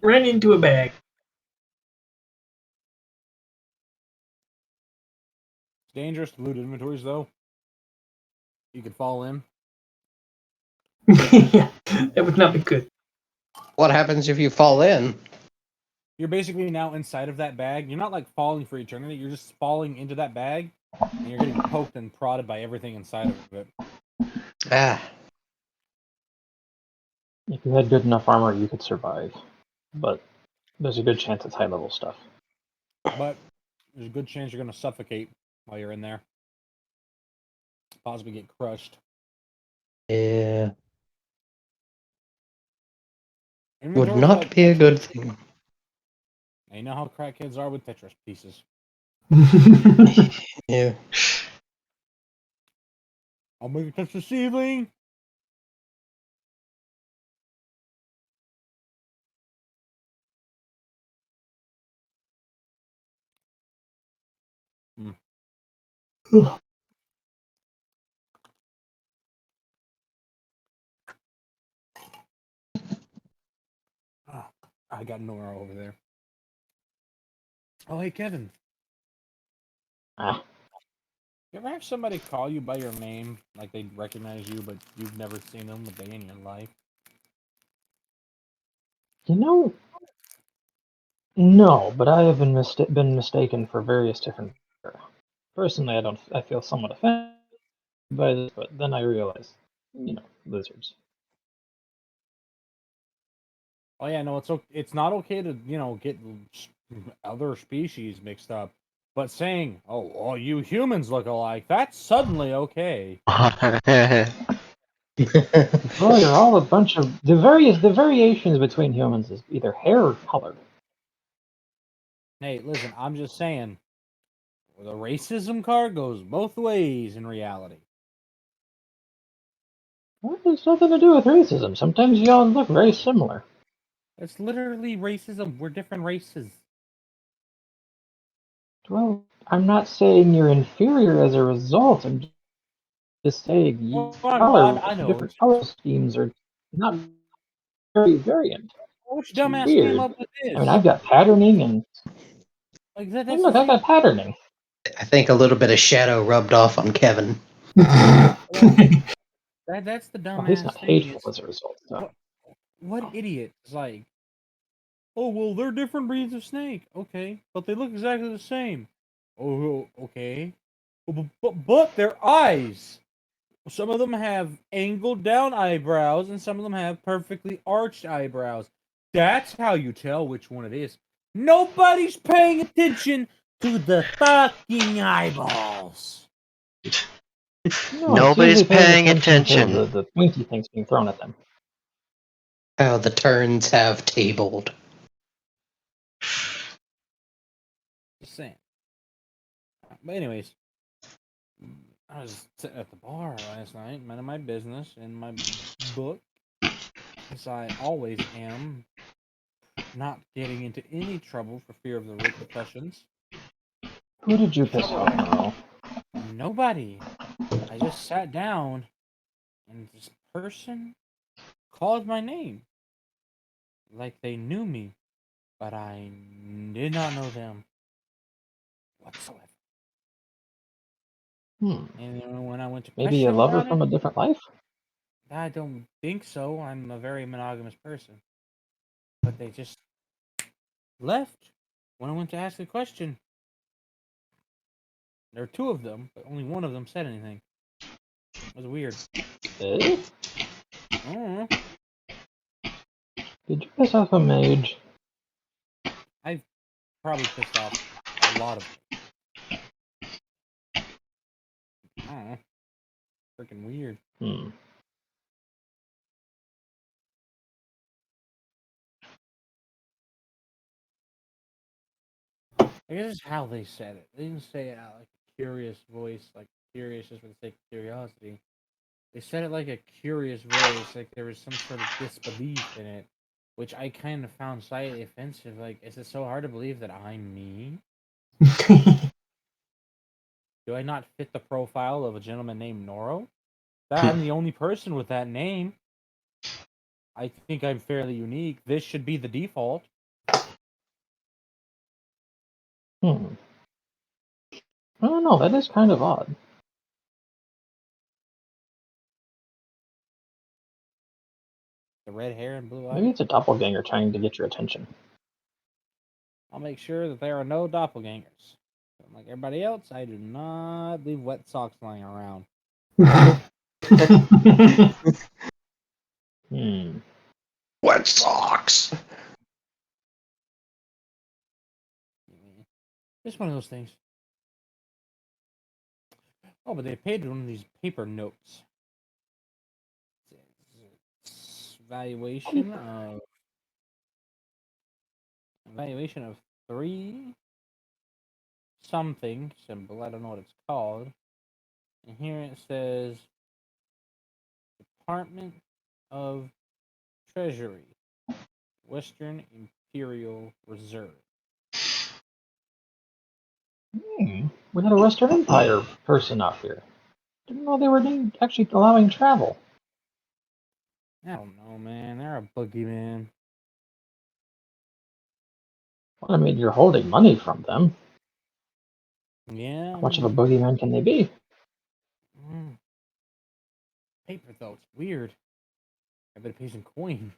right into a bag. It's dangerous to loot inventories, though. You could fall in. Yeah, that would not be good. What happens if you fall in? You're basically now inside of that bag. You're not like falling for eternity. You're just falling into that bag, and you're getting poked and prodded by everything inside of it. Ah. If you had good enough armor, you could survive. But there's a good chance it's high level stuff. But there's a good chance you're going to suffocate while you're in there. Possibly get crushed. Yeah. Would Inventories are not like be a Tetris. good thing. And you know how crackheads are with Tetris pieces. Yeah. I'll make it touch the ceiling. Oh, I got Nora over there. Oh, hey, Kevin. Ah. You ever have somebody call you by your name, like they recognize you, but you've never seen them a day in your life? You know, no, but I have been mistaken for various different. Personally, I feel somewhat offended by this, but then I realize, lizards. Oh yeah, no, it's not okay to get other species mixed up, but saying oh all you humans look alike, that's suddenly okay. Well, you're all a bunch of the variations between humans is either hair or color. Hey, listen, I'm just saying, the racism card goes both ways in reality. Well, it's nothing to do with racism. Sometimes y'all look very similar. It's literally racism. We're different races. Well, I'm not saying you're inferior as a result. I'm just saying Well, I know. different color schemes are not very variant. Which It's dumbass came weird. up with I mean, this? I've got patterning and Like hey, that's the look, I thing. got patterning. I think a little bit of shadow rubbed off on Kevin. Like that's the Well, he's dumbass not thing hateful is as a result. So. what idiot is like, oh well, they're different breeds of snake. Okay, but they look exactly the same. Oh, okay. But their eyes. Some of them have angled down eyebrows, and some of them have perfectly arched eyebrows. That's how you tell which one it is. Nobody's paying attention to the fucking eyeballs. No, it's Nobody's usually paying paying attention to attention. the pointy things being thrown at them. How the turns have tabled. Just saying. But anyways, I was sitting at the bar last night, minding my business in my book, as I always am, not getting into any trouble for fear of the repercussions. Who did you piss off, Monroe? Nobody. I just sat down, and this person called my name like they knew me, but I did not know them whatsoever. Hmm. And then when I went to Maybe question a them lover about it, from a different life? I don't think so. I'm a very monogamous person. But they just left when I went to ask a question. There were two of them, but only one of them said anything. It was weird. Eh? I don't know. Did you piss off a mage? I've probably pissed off a lot of them. I don't know. Freaking weird. Hmm. I guess it's how they said it. They didn't say it out like a curious voice, like curious just for the sake of curiosity. They said it like a curious voice, like there was some sort of disbelief in it, which I kind of found slightly offensive. Like, is it so hard to believe that I'm me? Do I not fit the profile of a gentleman named Noro? That I'm the only person with that name. I think I'm fairly unique. This should be the default. Hmm. I don't know, that is kind of odd. The red hair and blue Maybe eyes. it's a doppelganger trying to get your attention. I'll make sure that there are no doppelgangers. Like everybody else, I do not leave wet socks lying around. Hmm. Wet socks! Just one of those things. Oh, but they paid one of these paper notes. Valuation of 3 something symbol. I don't know what it's called. And here it says Department of Treasury, Western Imperial Reserve. Hmm. We had a Western Empire person up here. Didn't know they were actually allowing travel. I don't know, man. They're a boogeyman. Well, I mean, you're holding money from them. Yeah, How much of a boogeyman can they be? paper though. It's weird. I bet it pays in coin.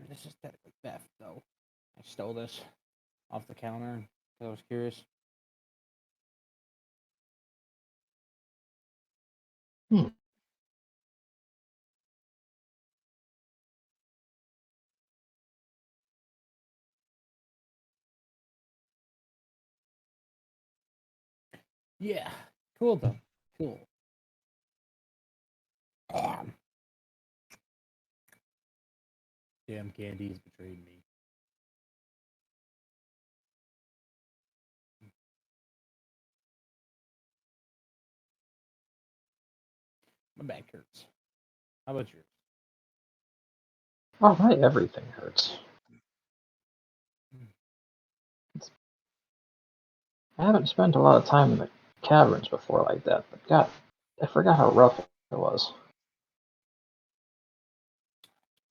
This is technically theft, though. I stole this off the counter because I was curious. Hmm. Yeah, cool though. Cool. Um, Damn, candy's betrayed me. My back hurts. How about yours? Oh, my everything hurts. I haven't spent a lot of time in the caverns before like that, but God, I forgot how rough it was.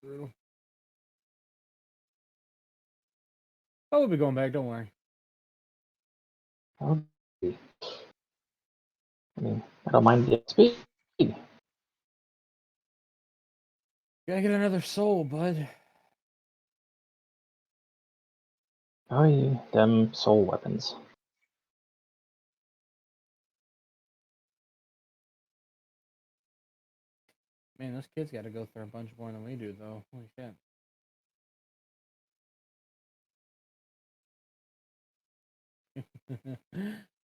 True. Oh, we'll be going back. Don't worry. I mean, I don't mind the speed. Gotta get another soul, bud. Oh, you them soul weapons. Man, those kids got to go through a bunch more than we do, though. Holy shit.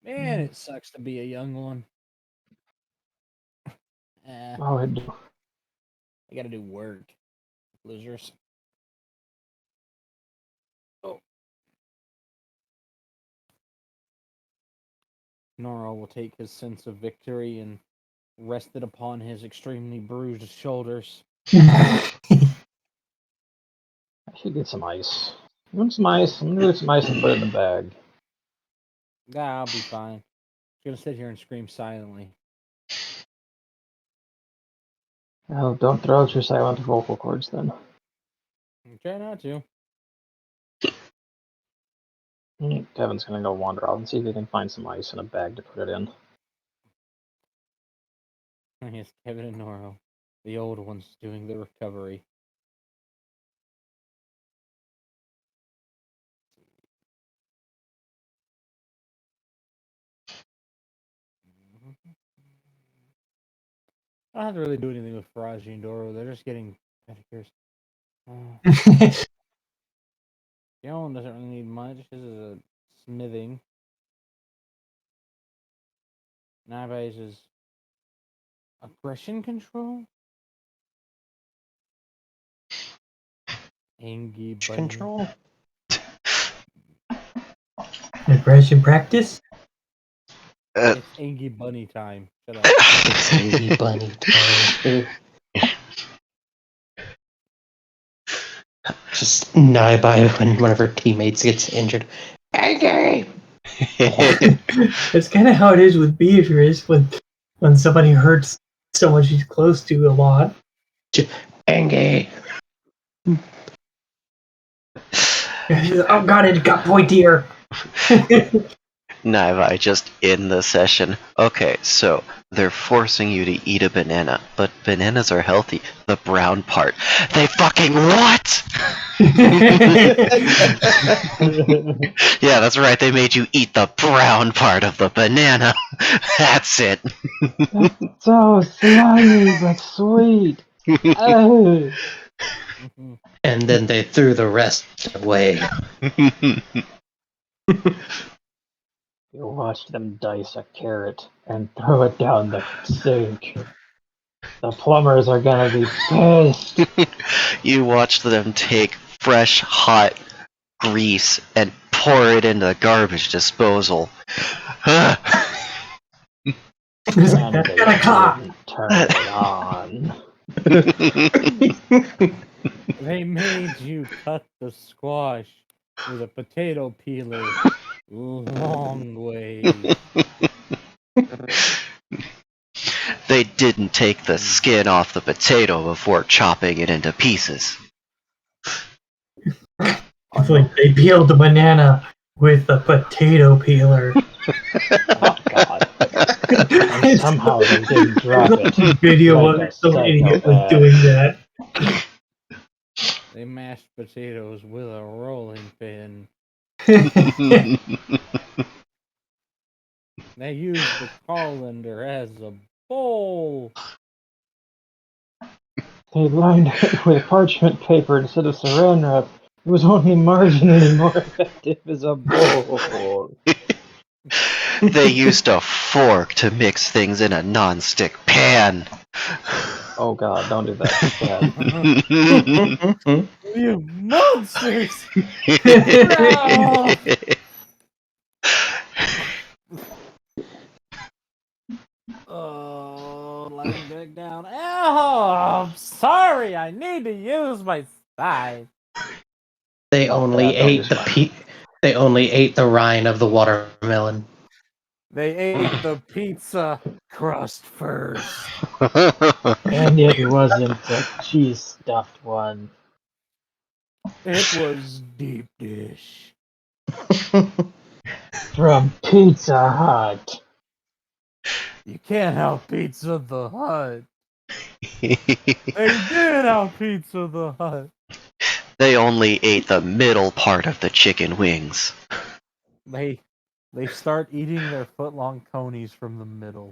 Man, it sucks to be a young one. Oh, I gotta do work. Losers. Oh. Nora will take his sense of victory and rest it upon his extremely bruised shoulders. I should get some ice. You want some ice? I'm gonna get some ice and put it in a bag. Nah, I'll be fine. Just gonna sit here and scream silently. Oh, don't throw out your silent vocal cords then. Try not to. Kevin's gonna go wander out and see if he can find some ice in a bag to put it in. Yes, Kevin and Nora, the old ones doing the recovery. I don't have to really do anything with Faraji and Doro. They're just getting pedicures. Yon doesn't really need much. This is a smithing. Nabes is aggression control. Angie bunny. Control. Aggression practice? It's Angie bunny time. Shut up. It's Angie Bunny time. Just nigh by when one of her teammates gets injured. Angie! It's kind of how it is with Beatrice when somebody hurts someone she's close to a lot. Angie! Oh god, it got pointier. Naiva just in the session. Okay, so they're forcing you to eat a banana, but bananas are healthy. The brown part. They fucking what? Yeah, that's right. They made you eat the brown part of the banana. That's it. So slimy but sweet. Oh. And then they threw the rest away. You watch them dice a carrot and throw it down the sink. The plumbers are gonna be pissed. You watch them take fresh, hot grease and pour it into the garbage disposal. And they Clock. didn't turn it on. They made you cut the squash with a potato peeler long way. They didn't take the skin off the potato before chopping it into pieces. It's like they peeled the banana with a potato peeler. Oh god. And somehow they didn't drop it. Video Like of a some idiot was psychopath. doing that. They mashed potatoes with a rolling pin. They used the colander as a bowl. They lined it with parchment paper instead of saran wrap. It was only marginally more effective as a bowl. They used a fork to mix things in a non-stick pan. Oh god, don't do that. It's bad. You monsters! No! Oh, lying back down. Oh, sorry. I need to use my side. They only don't ate use the mine. They only ate the rind of the watermelon. They ate the pizza crust first. And it wasn't a cheese stuffed one. It was deep dish. From Pizza Hut. You can't have Pizza the Hut. They did have Pizza the Hut. They only ate the middle part of the chicken wings. They start eating their foot-long conies from the middle.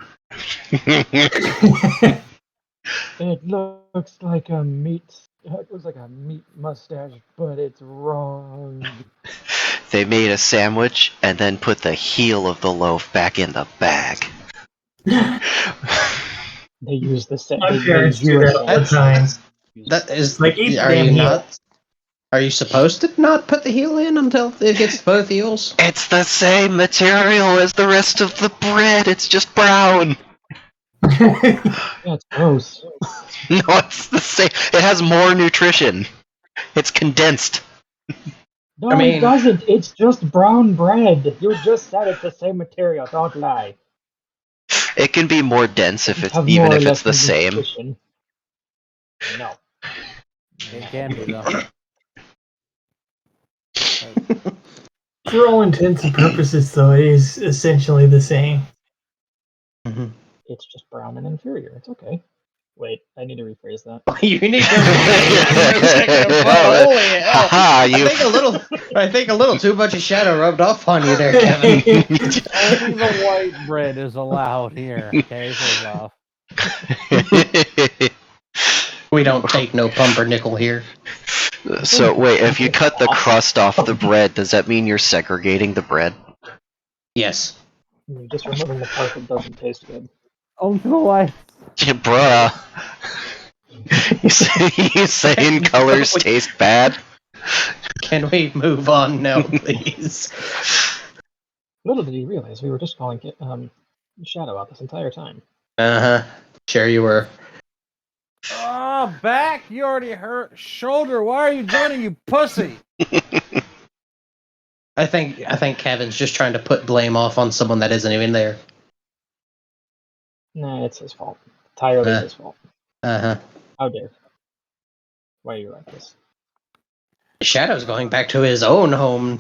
It looks like a meat. It looks like a meat mustache, but it's wrong. They made a sandwich and then put the heel of the loaf back in the bag. They use the My they parents do do a that all the sandwich. time. That is. Like, eat the Are damn you heel. not? Are you supposed to not put the heel in until it gets both heels? It's the same material as the rest of the bread, it's just brown. Yeah, it's gross. No, it's the same. It has more nutrition. It's condensed. No, I it mean- doesn't. It's just brown bread. You just said it's the same material. Don't lie. It can be more dense if It it's have even more or if it's less the same. nutrition. No. It can be though. For all intents and purposes, though, it is essentially the same. Mhm. It's just brown and inferior. It's okay. Wait, I need to rephrase that. You need to rephrase for a second. Well, holy hell! Haha, you. I think a little too much of shadow rubbed off on you there, Kevin. Only the white bread is allowed here. Okay, first off. We don't take no pumpernickel here. So wait, if you cut the crust off the bread, does that mean you're segregating the bread? Yes. You're just removing the part that doesn't taste good. On to the light. Yeah, bruh. You saying colors taste bad? Can we move on now, please? Little did he realize we were just calling it Shadow out this entire time. Uh huh. Sure you were. Oh, back? You already hurt. Shoulder, why are you joining, you pussy? I think Kevin's just trying to put blame off on someone that isn't even there. Nah, it's his fault. Entirely his fault. Uh huh. How dare. Why are you like this? Shadow's going back to his own home,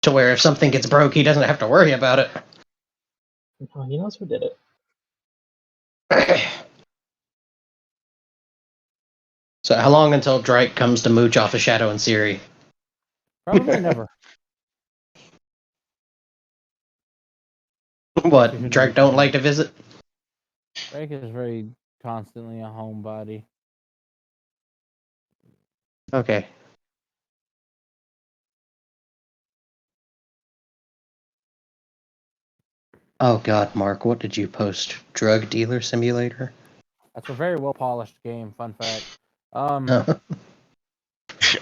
to where if something gets broke, he doesn't have to worry about it. Oh, he knows who did it. So how long until Drake comes to mooch off of Shadow and Siri? Probably never. What, Drake don't like to visit? Drake is very constantly a homebody. Okay. Oh god, Mark, what did you post? Drug dealer simulator? That's a very well polished game, fun fact.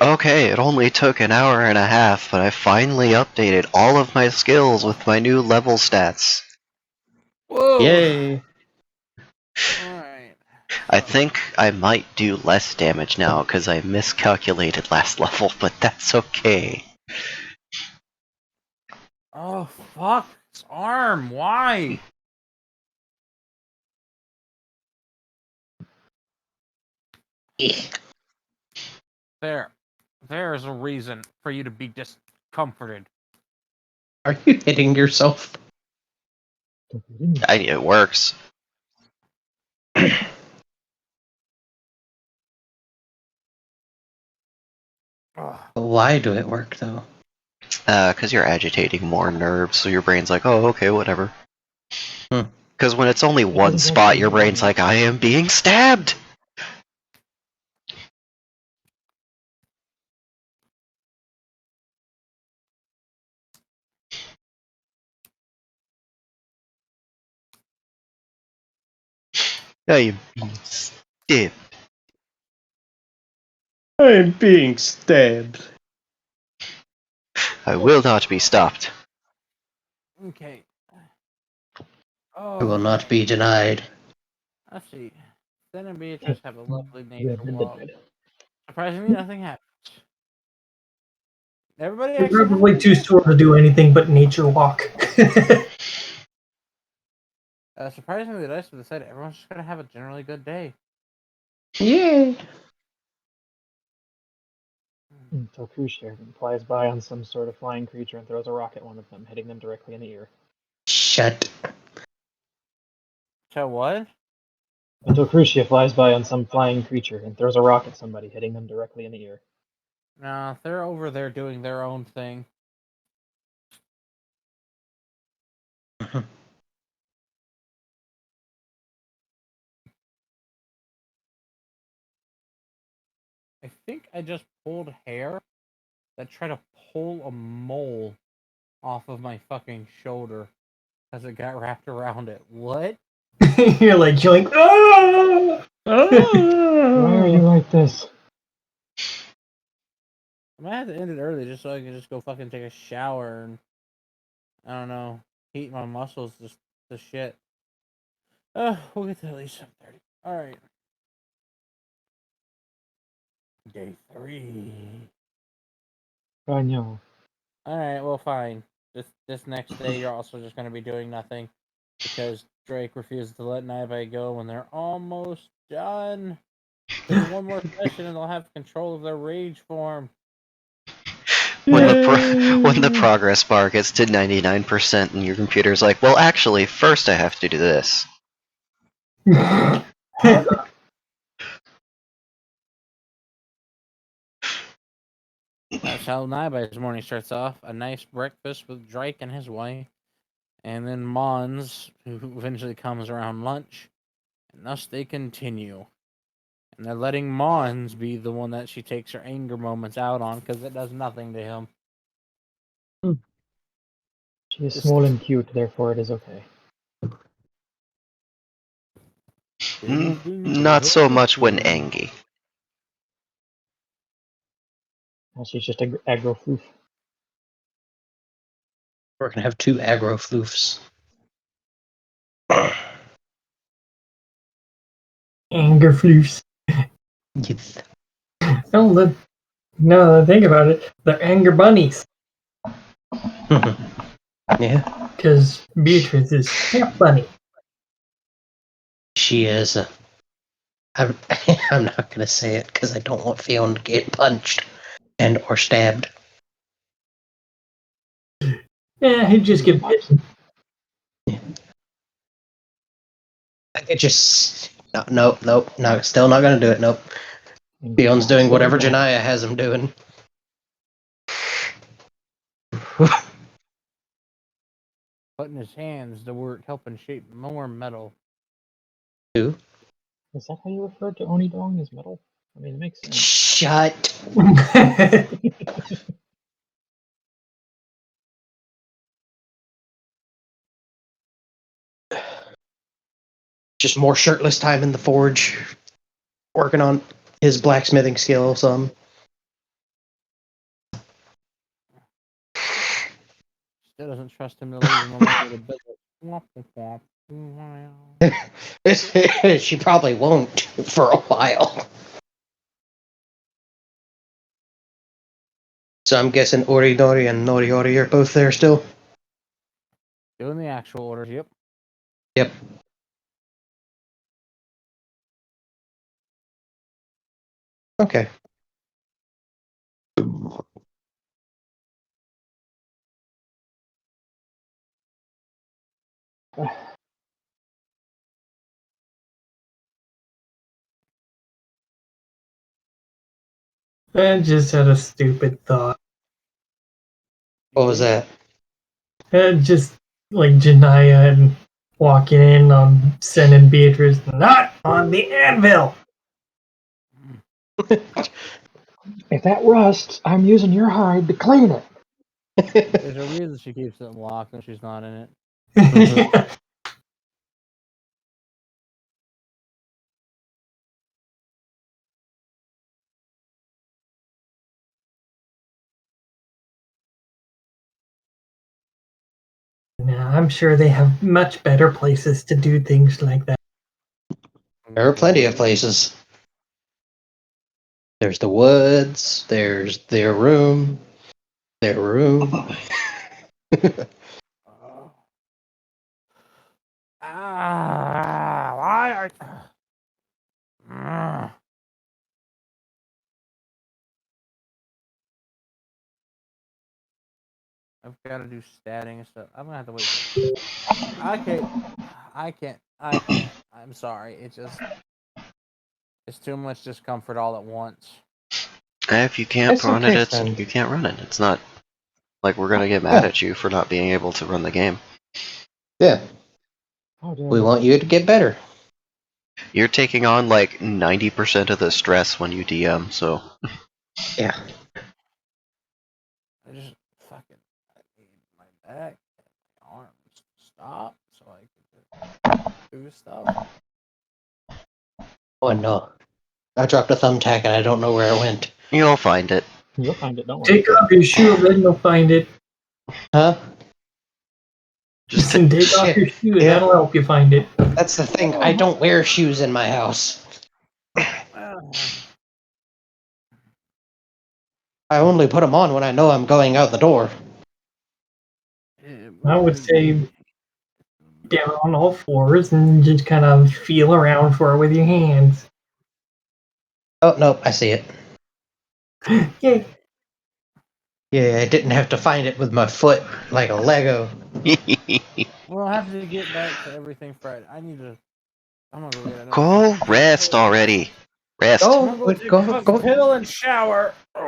Okay, it only took an hour and a half, but I finally updated all of my skills with my new level stats. Whoa! Yay! Alright. I think I might do less damage now because I miscalculated last level, but that's okay. Oh, fuck. His arm. Why? There. There's a reason for you to be discomforted. Are you hitting yourself? It works. Ugh. Why do it work, though? Because you're agitating more nerves, so your brain's like, oh, okay, whatever. Because when it's only one spot, your brain's like, I am being stabbed! I am being stabbed. I'm being stabbed. I will not be stopped. Okay. I will Oh, not be denied. let's see. Sen and Beatrice have a lovely nature Good, good, walk. good. Surprisingly, nothing happens. Everybody You're actually has a probably good too day. sore to do anything but nature walk. Surprisingly, the rest of the set, everyone's just gonna have a generally good day. Yay! Until Khrushchev flies by on some sort of flying creature and throws a rock at one of them, hitting them directly in the ear. Shut. So what? Until Khrushchev flies by on some flying creature and throws a rock at somebody, hitting them directly in the ear. Nah, they're over there doing their own thing. I think I just pulled hair that tried to pull a mole off of my fucking shoulder as it got wrapped around it. What? You're like, ah! Why are you like this? I might have to end it early just so I can just go fucking take a shower and I don't know, heat my muscles just to shit. We'll get to at least 7:30. All right. Day 3. I know. All right. Well, fine. This next day, you're also just gonna be doing nothing because Drake refuses to let Naibai go when they're almost done. There's one more session and they'll have control of their rage form. When the progress bar gets to 99% and your computer's like, well, actually, first I have to do this. That's how Naibai's morning starts off. A nice breakfast with Drake and his wife. And then Mons, who eventually comes around lunch. And thus they continue. And they're letting Mons be the one that she takes her anger moments out on because it does nothing to him. She is This- small and cute, therefore it is okay. Not so much when angry. Now she's just a aggro floof. We're gonna have 2 aggro floofs. Anger floofs. Yes. Oh, no, think about it. They're anger bunnies. Yeah, Because Beatrice is half bunny. she is. I'm, I'm not gonna say it because I don't want Fiona to get punched and or stabbed. Yeah, he'd just get bitten. It just no, still not gonna do it. Nope. And Fiona's just doing slow whatever down. Janaya has him doing. Putting his hands to work helping shape more metal. Who? Is that how you refer to Onidong as metal? I mean, it makes sense. Shut. Just more shirtless time in the forge, working on his blacksmithing skill. Some. Still doesn't trust him to leave him alone with a billet. She probably won't for a while. So I'm guessing Oridori and Noriori are both there still? Doing the actual orders, yep. Yep. Okay. I just had a stupid thought. What was that? Just like Janaya and walking in on Sen and Beatrice, not on the anvil. If that rusts, I'm using your hide to clean it. There's a reason she keeps it locked and she's not in it. Nah, I'm sure they have much better places to do things like that. There are plenty of places. There's the woods. There's their room. Their room. Why are... I've got to do statting and stuff. I'm gonna have to wait. I can't. I'm sorry. It's too much discomfort all at once. If you can't It's run okay, it, friend. you can't run it. It's not like we're gonna get mad Yeah. at you for not being able to run the game. Yeah. How dare We you. want you to get better. You're taking on like 90% of the stress when you DM, so Yeah. I just fucking need my back and my arms to stop so I can do stuff. Oh no. I dropped a thumbtack and I don't know where it went. you'll find it. You'll find it, don't worry. Take off your shoe, then you'll find it. Huh? Just Listen, take off your shoe, and that'll help you find it. That's the thing. I don't wear shoes in my house. I only put them on when I know I'm going out the door. I would say down on all fours and just kind of feel around for it with your hands. Oh, nope. I see it. Yay. Yeah, I didn't have to find it with my foot like a Lego. We'll have to get back to everything Friday. I'm gonna go get another Go rest already. Rest. I'm gonna Go, go take go, a go. pill and shower.